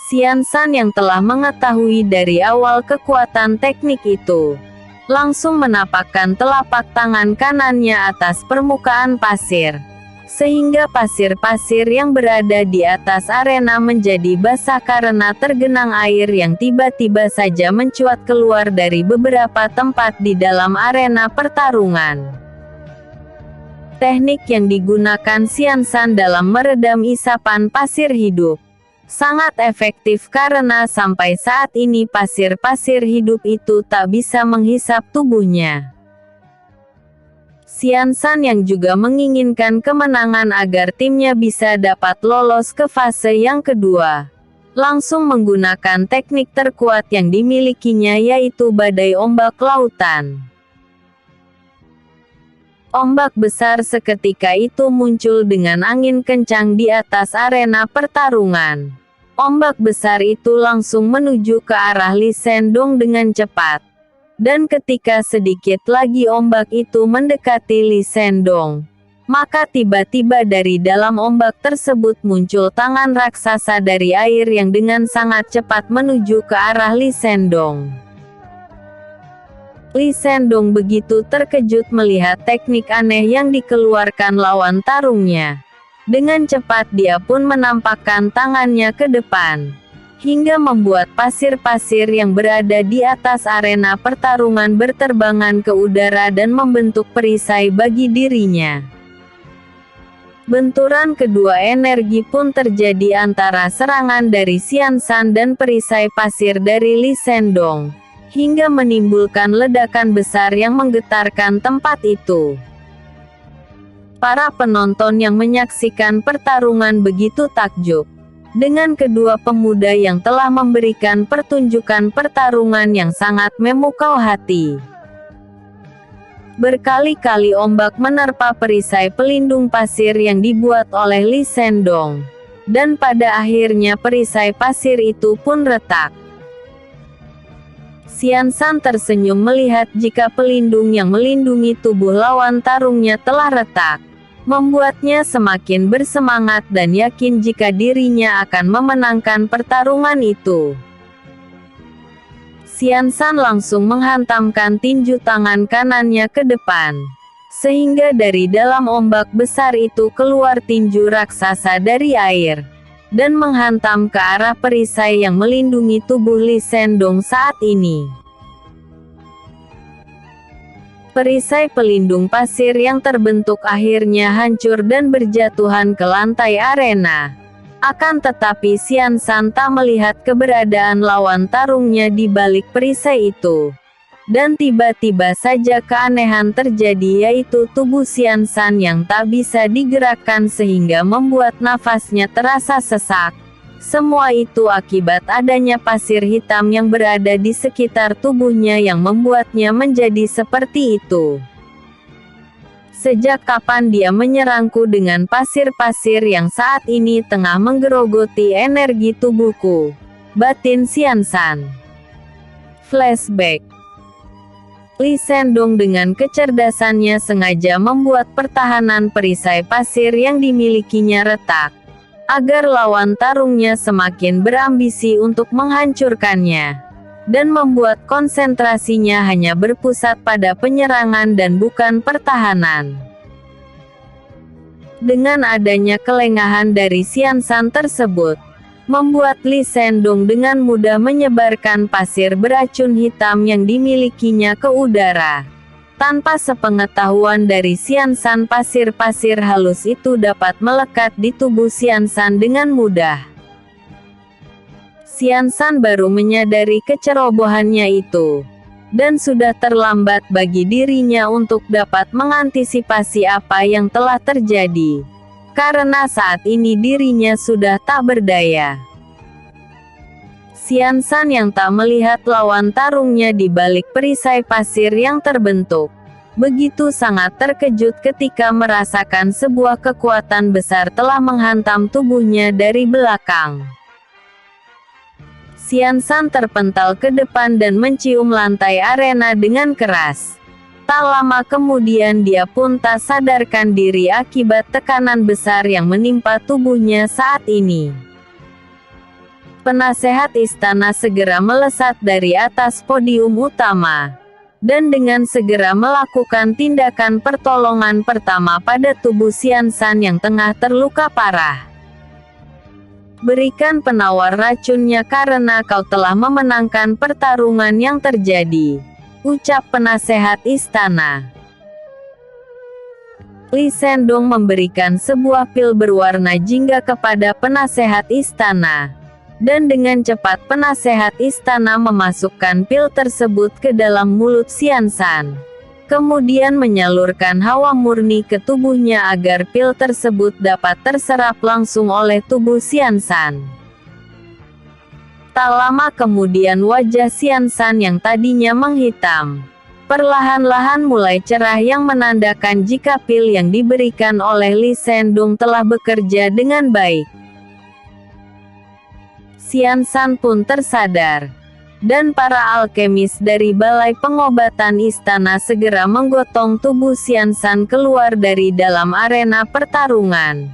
Xiansan yang telah mengetahui dari awal kekuatan teknik itu, langsung menapakkan telapak tangan kanannya atas permukaan pasir, sehingga pasir-pasir yang berada di atas arena menjadi basah karena tergenang air yang tiba-tiba saja mencuat keluar dari beberapa tempat di dalam arena pertarungan. Teknik yang digunakan Xiansan dalam meredam isapan pasir hidup sangat efektif karena sampai saat ini pasir-pasir hidup itu tak bisa menghisap tubuhnya. Xiansan yang juga menginginkan kemenangan agar timnya bisa dapat lolos ke fase yang kedua, langsung menggunakan teknik terkuat yang dimilikinya, yaitu badai ombak lautan. Ombak besar seketika itu muncul dengan angin kencang di atas arena pertarungan. Ombak besar itu langsung menuju ke arah Lee Sendong dengan cepat. Dan ketika sedikit lagi ombak itu mendekati Lee Sendong, maka tiba-tiba dari dalam ombak tersebut muncul tangan raksasa dari air yang dengan sangat cepat menuju ke arah Lee Sendong. Lee Sendong begitu terkejut melihat teknik aneh yang dikeluarkan lawan tarungnya. Dengan cepat dia pun menampakkan tangannya ke depan, hingga membuat pasir-pasir yang berada di atas arena pertarungan berterbangan ke udara dan membentuk perisai bagi dirinya. Benturan kedua energi pun terjadi antara serangan dari Xiansan dan perisai pasir dari Lee Sendong, hingga menimbulkan ledakan besar yang menggetarkan tempat itu. Para penonton yang menyaksikan pertarungan begitu takjub dengan kedua pemuda yang telah memberikan pertunjukan pertarungan yang sangat memukau hati. Berkali-kali ombak menerpa perisai pelindung pasir yang dibuat oleh Lee Sendong, dan pada akhirnya perisai pasir itu pun retak. Xiansan tersenyum melihat jika pelindung yang melindungi tubuh lawan tarungnya telah retak, membuatnya semakin bersemangat dan yakin jika dirinya akan memenangkan pertarungan itu. Xiansan langsung menghantamkan tinju tangan kanannya ke depan, sehingga dari dalam ombak besar itu keluar tinju raksasa dari air, dan menghantam ke arah perisai yang melindungi tubuh Lee Sendong saat ini. Perisai pelindung pasir yang terbentuk akhirnya hancur dan berjatuhan ke lantai arena. Akan tetapi Xiansan tak melihat keberadaan lawan tarungnya di balik perisai itu. Dan tiba-tiba saja keanehan terjadi, yaitu tubuh Xiansan yang tak bisa digerakkan sehingga membuat nafasnya terasa sesak. Semua itu akibat adanya pasir hitam yang berada di sekitar tubuhnya yang membuatnya menjadi seperti itu. Sejak kapan dia menyerangku dengan pasir-pasir yang saat ini tengah menggerogoti energi tubuhku? Batin Xiansan. Flashback. Lee Sendong dengan kecerdasannya sengaja membuat pertahanan perisai pasir yang dimilikinya retak, agar lawan tarungnya semakin berambisi untuk menghancurkannya, dan membuat konsentrasinya hanya berpusat pada penyerangan dan bukan pertahanan. Dengan adanya kelengahan dari Xiansan tersebut, membuat Lee Sendong dengan mudah menyebarkan pasir beracun hitam yang dimilikinya ke udara. Tanpa sepengetahuan dari Xiansan, pasir-pasir halus itu dapat melekat di tubuh Xiansan dengan mudah. Xiansan baru menyadari kecerobohannya itu, dan sudah terlambat bagi dirinya untuk dapat mengantisipasi apa yang telah terjadi, karena saat ini dirinya sudah tak berdaya. Xiansan yang tak melihat lawan tarungnya di balik perisai pasir yang terbentuk, begitu sangat terkejut ketika merasakan sebuah kekuatan besar telah menghantam tubuhnya dari belakang. Xiansan terpental ke depan dan mencium lantai arena dengan keras. Tak lama kemudian dia pun tak sadarkan diri akibat tekanan besar yang menimpa tubuhnya saat ini. Penasehat istana segera melesat dari atas podium utama, dan dengan segera melakukan tindakan pertolongan pertama pada tubuh Xiansan yang tengah terluka parah. Berikan penawar racunnya karena kau telah memenangkan pertarungan yang terjadi, ucap penasehat istana. Li Shendong memberikan sebuah pil berwarna jingga kepada penasehat istana, dan dengan cepat penasehat istana memasukkan pil tersebut ke dalam mulut Xiansan, kemudian menyalurkan hawa murni ke tubuhnya agar pil tersebut dapat terserap langsung oleh tubuh Xiansan. Tak lama kemudian wajah Xiansan yang tadinya menghitam, perlahan-lahan mulai cerah yang menandakan jika pil yang diberikan oleh Li Shendong telah bekerja dengan baik. Xiansan pun tersadar, dan para alkemis dari balai pengobatan istana segera menggotong tubuh Xiansan keluar dari dalam arena pertarungan,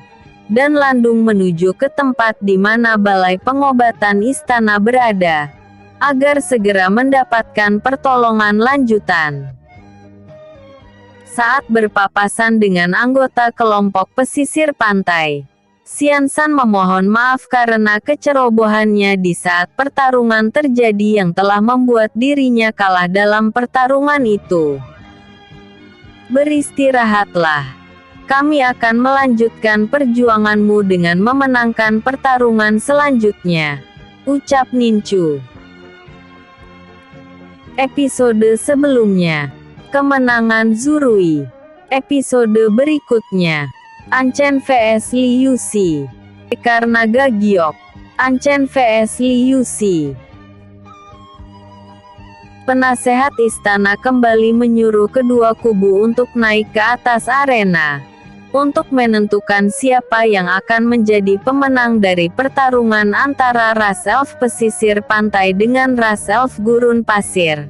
dan landung menuju ke tempat di mana balai pengobatan istana berada, agar segera mendapatkan pertolongan lanjutan. Saat berpapasan dengan anggota kelompok pesisir pantai, Xiansan memohon maaf karena kecerobohannya di saat pertarungan terjadi yang telah membuat dirinya kalah dalam pertarungan itu. Beristirahatlah. Kami akan melanjutkan perjuanganmu dengan memenangkan pertarungan selanjutnya, ucap Ninchu. Episode sebelumnya, kemenangan Zurui. Episode berikutnya, Anchen vs Li Yuxi. Karena Gagiok. Anchen vs Li Yuxi. Penasehat istana kembali menyuruh kedua kubu untuk naik ke atas arena, untuk menentukan siapa yang akan menjadi pemenang dari pertarungan antara ras elf pesisir pantai dengan ras elf gurun pasir.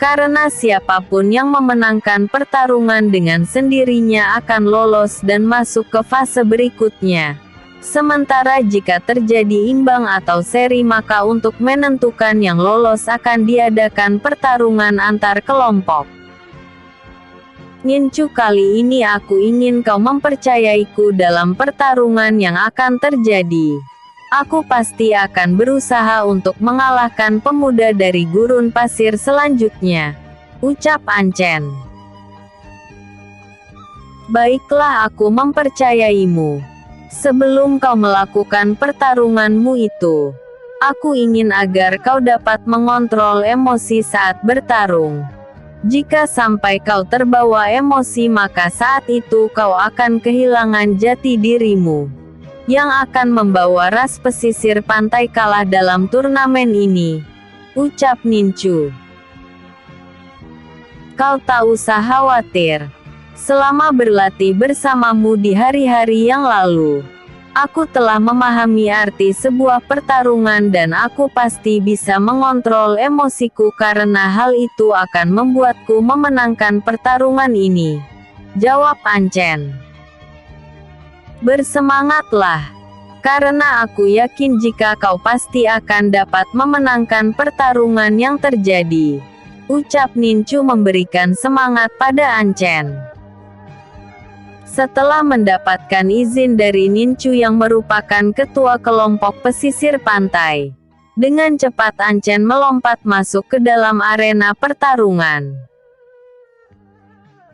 Karena siapapun yang memenangkan pertarungan dengan sendirinya akan lolos dan masuk ke fase berikutnya. Sementara jika terjadi imbang atau seri maka untuk menentukan yang lolos akan diadakan pertarungan antar kelompok. Ninchu, kali ini aku ingin kau mempercayaiku dalam pertarungan yang akan terjadi. Aku pasti akan berusaha untuk mengalahkan pemuda dari gurun pasir selanjutnya, ucap Anchen. Baiklah, aku mempercayaimu. Sebelum kau melakukan pertarunganmu itu, aku ingin agar kau dapat mengontrol emosi saat bertarung. Jika sampai kau terbawa emosi maka saat itu kau akan kehilangan jati dirimu, yang akan membawa ras pesisir pantai kalah dalam turnamen ini, ucap Ninchu. Kau tak usah khawatir. Selama berlatih bersamamu di hari-hari yang lalu, aku telah memahami arti sebuah pertarungan dan aku pasti bisa mengontrol emosiku karena hal itu akan membuatku memenangkan pertarungan ini, jawab Anchen. Bersemangatlah, karena aku yakin jika kau pasti akan dapat memenangkan pertarungan yang terjadi, ucap Ninchu memberikan semangat pada Anchen. Setelah mendapatkan izin dari Ninchu yang merupakan ketua kelompok pesisir pantai, dengan cepat Anchen melompat masuk ke dalam arena pertarungan.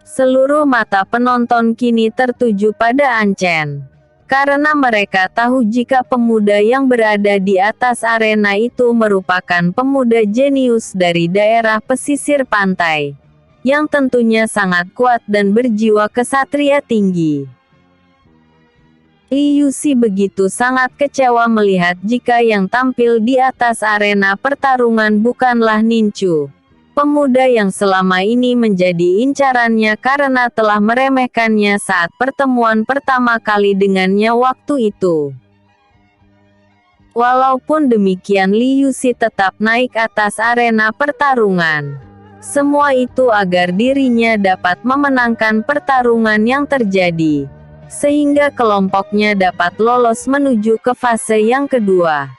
Seluruh mata penonton kini tertuju pada Anchen, karena mereka tahu jika pemuda yang berada di atas arena itu merupakan pemuda jenius dari daerah pesisir pantai, yang tentunya sangat kuat dan berjiwa kesatria tinggi. Li Yuxi begitu sangat kecewa melihat jika yang tampil di atas arena pertarungan bukanlah Ninchu, pemuda yang selama ini menjadi incarannya karena telah meremehkannya saat pertemuan pertama kali dengannya waktu itu. Walaupun demikian Li Yuxi tetap naik atas arena pertarungan. Semua itu agar dirinya dapat memenangkan pertarungan yang terjadi, sehingga kelompoknya dapat lolos menuju ke fase yang kedua.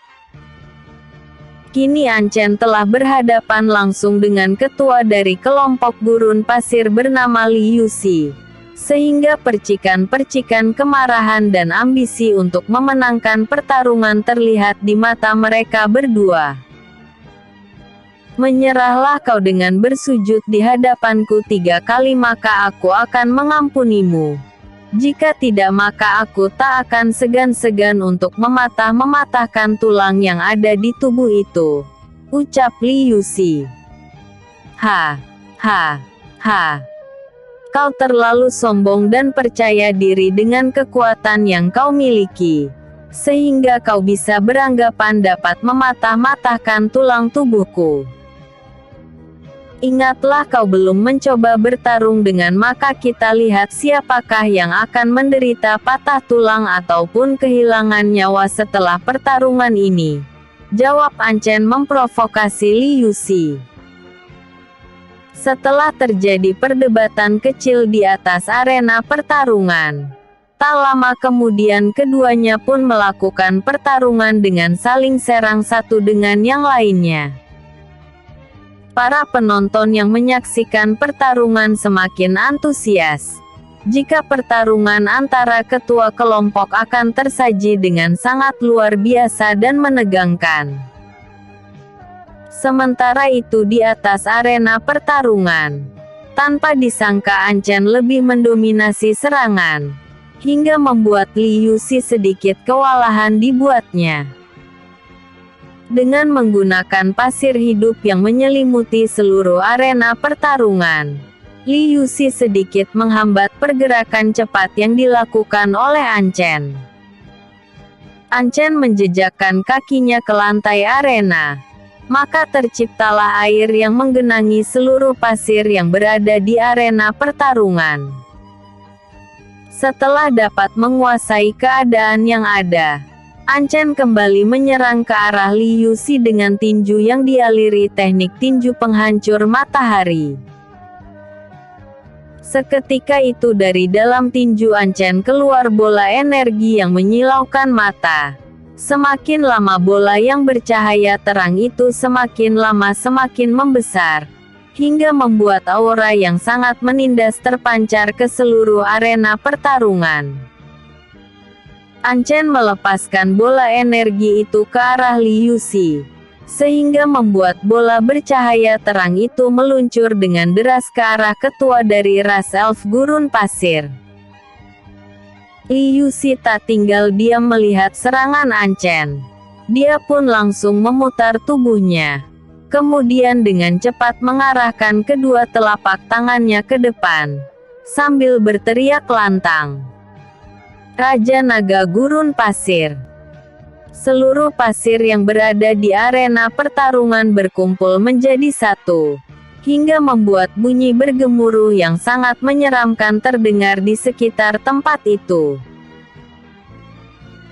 Kini Anchen telah berhadapan langsung dengan ketua dari kelompok gurun pasir bernama Li Yuxi. Sehingga percikan-percikan kemarahan dan ambisi untuk memenangkan pertarungan terlihat di mata mereka berdua. Menyerahlah kau dengan bersujud di hadapanku 3 kali maka aku akan mengampunimu. Jika tidak maka aku tak akan segan-segan untuk mematahkan tulang yang ada di tubuh itu, ucap Li Yuxi. Ha, ha, ha. Kau terlalu sombong dan percaya diri dengan kekuatan yang kau miliki, sehingga kau bisa beranggapan dapat mematah-matahkan tulang tubuhku. Ingatlah kau belum mencoba bertarung dengan maka kita lihat siapakah yang akan menderita patah tulang ataupun kehilangan nyawa setelah pertarungan ini, jawab Anchen memprovokasi Li Yuxi. Setelah terjadi perdebatan kecil di atas arena pertarungan, tak lama kemudian keduanya pun melakukan pertarungan dengan saling serang satu dengan yang lainnya. Para penonton yang menyaksikan pertarungan semakin antusias. Jika pertarungan antara ketua kelompok akan tersaji dengan sangat luar biasa dan menegangkan. Sementara itu di atas arena pertarungan, tanpa disangka Anchen lebih mendominasi serangan, hingga membuat Li Yuxi sedikit kewalahan dibuatnya. Dengan menggunakan pasir hidup yang menyelimuti seluruh arena pertarungan, Li Yuxi sedikit menghambat pergerakan cepat yang dilakukan oleh Anchen. Anchen menjejakkan kakinya ke lantai arena, maka terciptalah air yang menggenangi seluruh pasir yang berada di arena pertarungan. Setelah dapat menguasai keadaan yang ada, Anchen kembali menyerang ke arah Li Yuxi dengan tinju yang dialiri teknik tinju penghancur matahari. Seketika itu dari dalam tinju Anchen keluar bola energi yang menyilaukan mata. Semakin lama bola yang bercahaya terang itu semakin lama semakin membesar, hingga membuat aura yang sangat menindas terpancar ke seluruh arena pertarungan. Anchen melepaskan bola energi itu ke arah Li Yuxi, sehingga membuat bola bercahaya terang itu meluncur dengan deras ke arah ketua dari ras elf gurun pasir. Li Yuxi tak tinggal diam melihat serangan Anchen. Dia pun langsung memutar tubuhnya. Kemudian dengan cepat mengarahkan kedua telapak tangannya ke depan, sambil berteriak lantang. Raja Naga Gurun Pasir. Seluruh pasir yang berada di arena pertarungan berkumpul menjadi satu, hingga membuat bunyi bergemuruh yang sangat menyeramkan terdengar di sekitar tempat itu.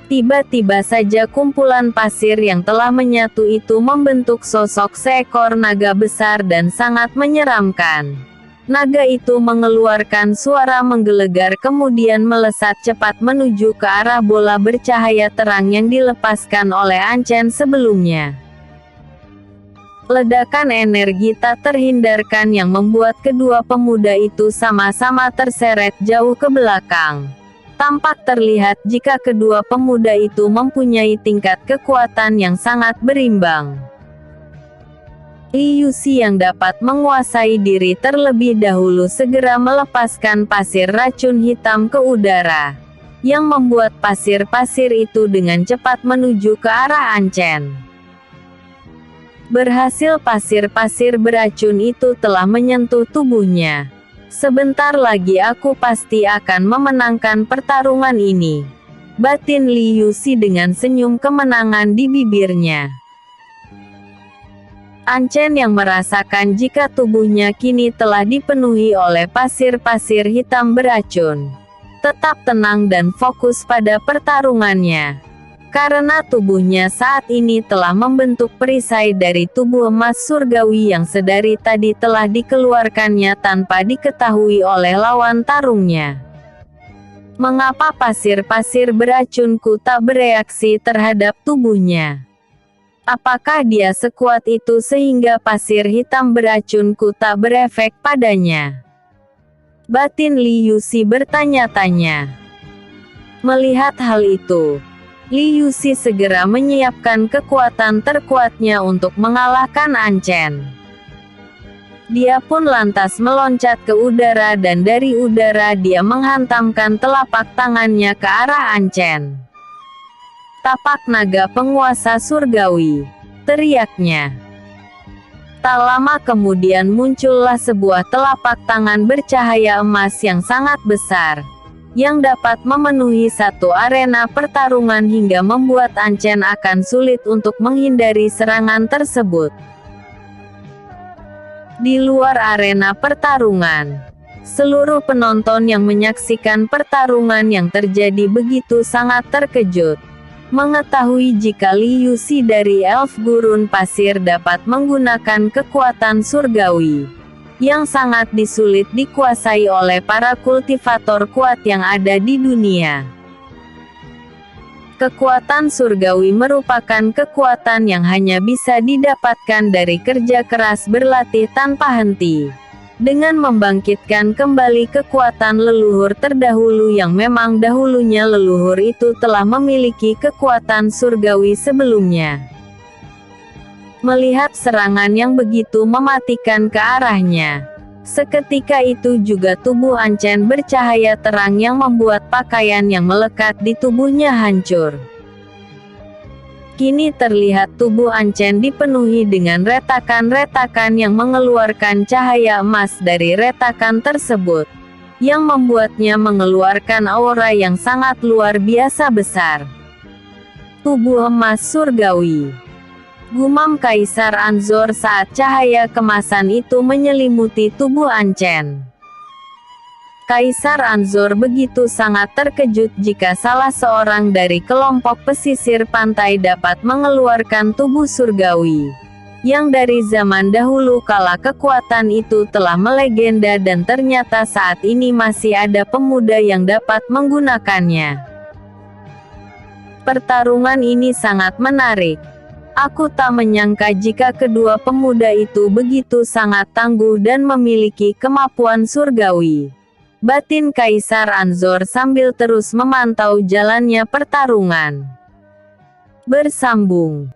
Tiba-tiba saja kumpulan pasir yang telah menyatu itu membentuk sosok seekor naga besar dan sangat menyeramkan. Naga itu mengeluarkan suara menggelegar kemudian melesat cepat menuju ke arah bola bercahaya terang yang dilepaskan oleh Anchen sebelumnya. Ledakan energi tak terhindarkan yang membuat kedua pemuda itu sama-sama terseret jauh ke belakang. Tampak terlihat jika kedua pemuda itu mempunyai tingkat kekuatan yang sangat berimbang. Li Yuxi yang dapat menguasai diri terlebih dahulu segera melepaskan pasir racun hitam ke udara, yang membuat pasir-pasir itu dengan cepat menuju ke arah Anchen. Berhasil pasir-pasir beracun itu telah menyentuh tubuhnya. Sebentar lagi aku pasti akan memenangkan pertarungan ini, batin Li Yuxi dengan senyum kemenangan di bibirnya. Anchen yang merasakan jika tubuhnya kini telah dipenuhi oleh pasir-pasir hitam beracun, tetap tenang dan fokus pada pertarungannya. Karena tubuhnya saat ini telah membentuk perisai dari tubuh emas surgawi yang sedari tadi telah dikeluarkannya tanpa diketahui oleh lawan tarungnya. Mengapa pasir-pasir beracunku tak bereaksi terhadap tubuhnya? Apakah dia sekuat itu sehingga pasir hitam beracunku tak berefek padanya? Batin Li Yuxi bertanya-tanya. Melihat hal itu, Li Yuxi segera menyiapkan kekuatan terkuatnya untuk mengalahkan An Chen. Dia pun lantas meloncat ke udara dan dari udara dia menghantamkan telapak tangannya ke arah An Chen. "Tapak naga penguasa surgawi," teriaknya. Tak lama kemudian muncullah sebuah telapak tangan bercahaya emas yang sangat besar, yang dapat memenuhi satu arena pertarungan hingga membuat An Chen akan sulit untuk menghindari serangan tersebut. Di luar arena pertarungan, seluruh penonton yang menyaksikan pertarungan yang terjadi begitu sangat terkejut mengetahui jika Li Yuxi dari Elf Gurun Pasir dapat menggunakan kekuatan surgawi yang sangat disulit dikuasai oleh para kultivator kuat yang ada di dunia. Kekuatan surgawi merupakan kekuatan yang hanya bisa didapatkan dari kerja keras berlatih tanpa henti, dengan membangkitkan kembali kekuatan leluhur terdahulu yang memang dahulunya leluhur itu telah memiliki kekuatan surgawi sebelumnya. Melihat serangan yang begitu mematikan ke arahnya, seketika itu juga tubuh An Chen bercahaya terang yang membuat pakaian yang melekat di tubuhnya hancur. Kini terlihat tubuh An Chen dipenuhi dengan retakan-retakan yang mengeluarkan cahaya emas dari retakan tersebut, yang membuatnya mengeluarkan aura yang sangat luar biasa besar. "Tubuh emas surgawi," gumam Kaisar Anzor saat cahaya kemasan itu menyelimuti tubuh An Chen. Kaisar Anzor begitu sangat terkejut jika salah seorang dari kelompok pesisir pantai dapat mengeluarkan tubuh surgawi, yang dari zaman dahulu kala kekuatan itu telah melegenda dan ternyata saat ini masih ada pemuda yang dapat menggunakannya. Pertarungan ini sangat menarik. Aku tak menyangka jika kedua pemuda itu begitu sangat tangguh dan memiliki kemampuan surgawi. Batin Kaisar Anzor sambil terus memantau jalannya pertarungan. Bersambung.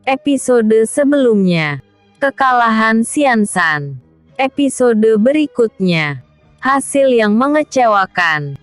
Episode sebelumnya. Kekalahan Xiansan. Episode berikutnya. Hasil yang mengecewakan.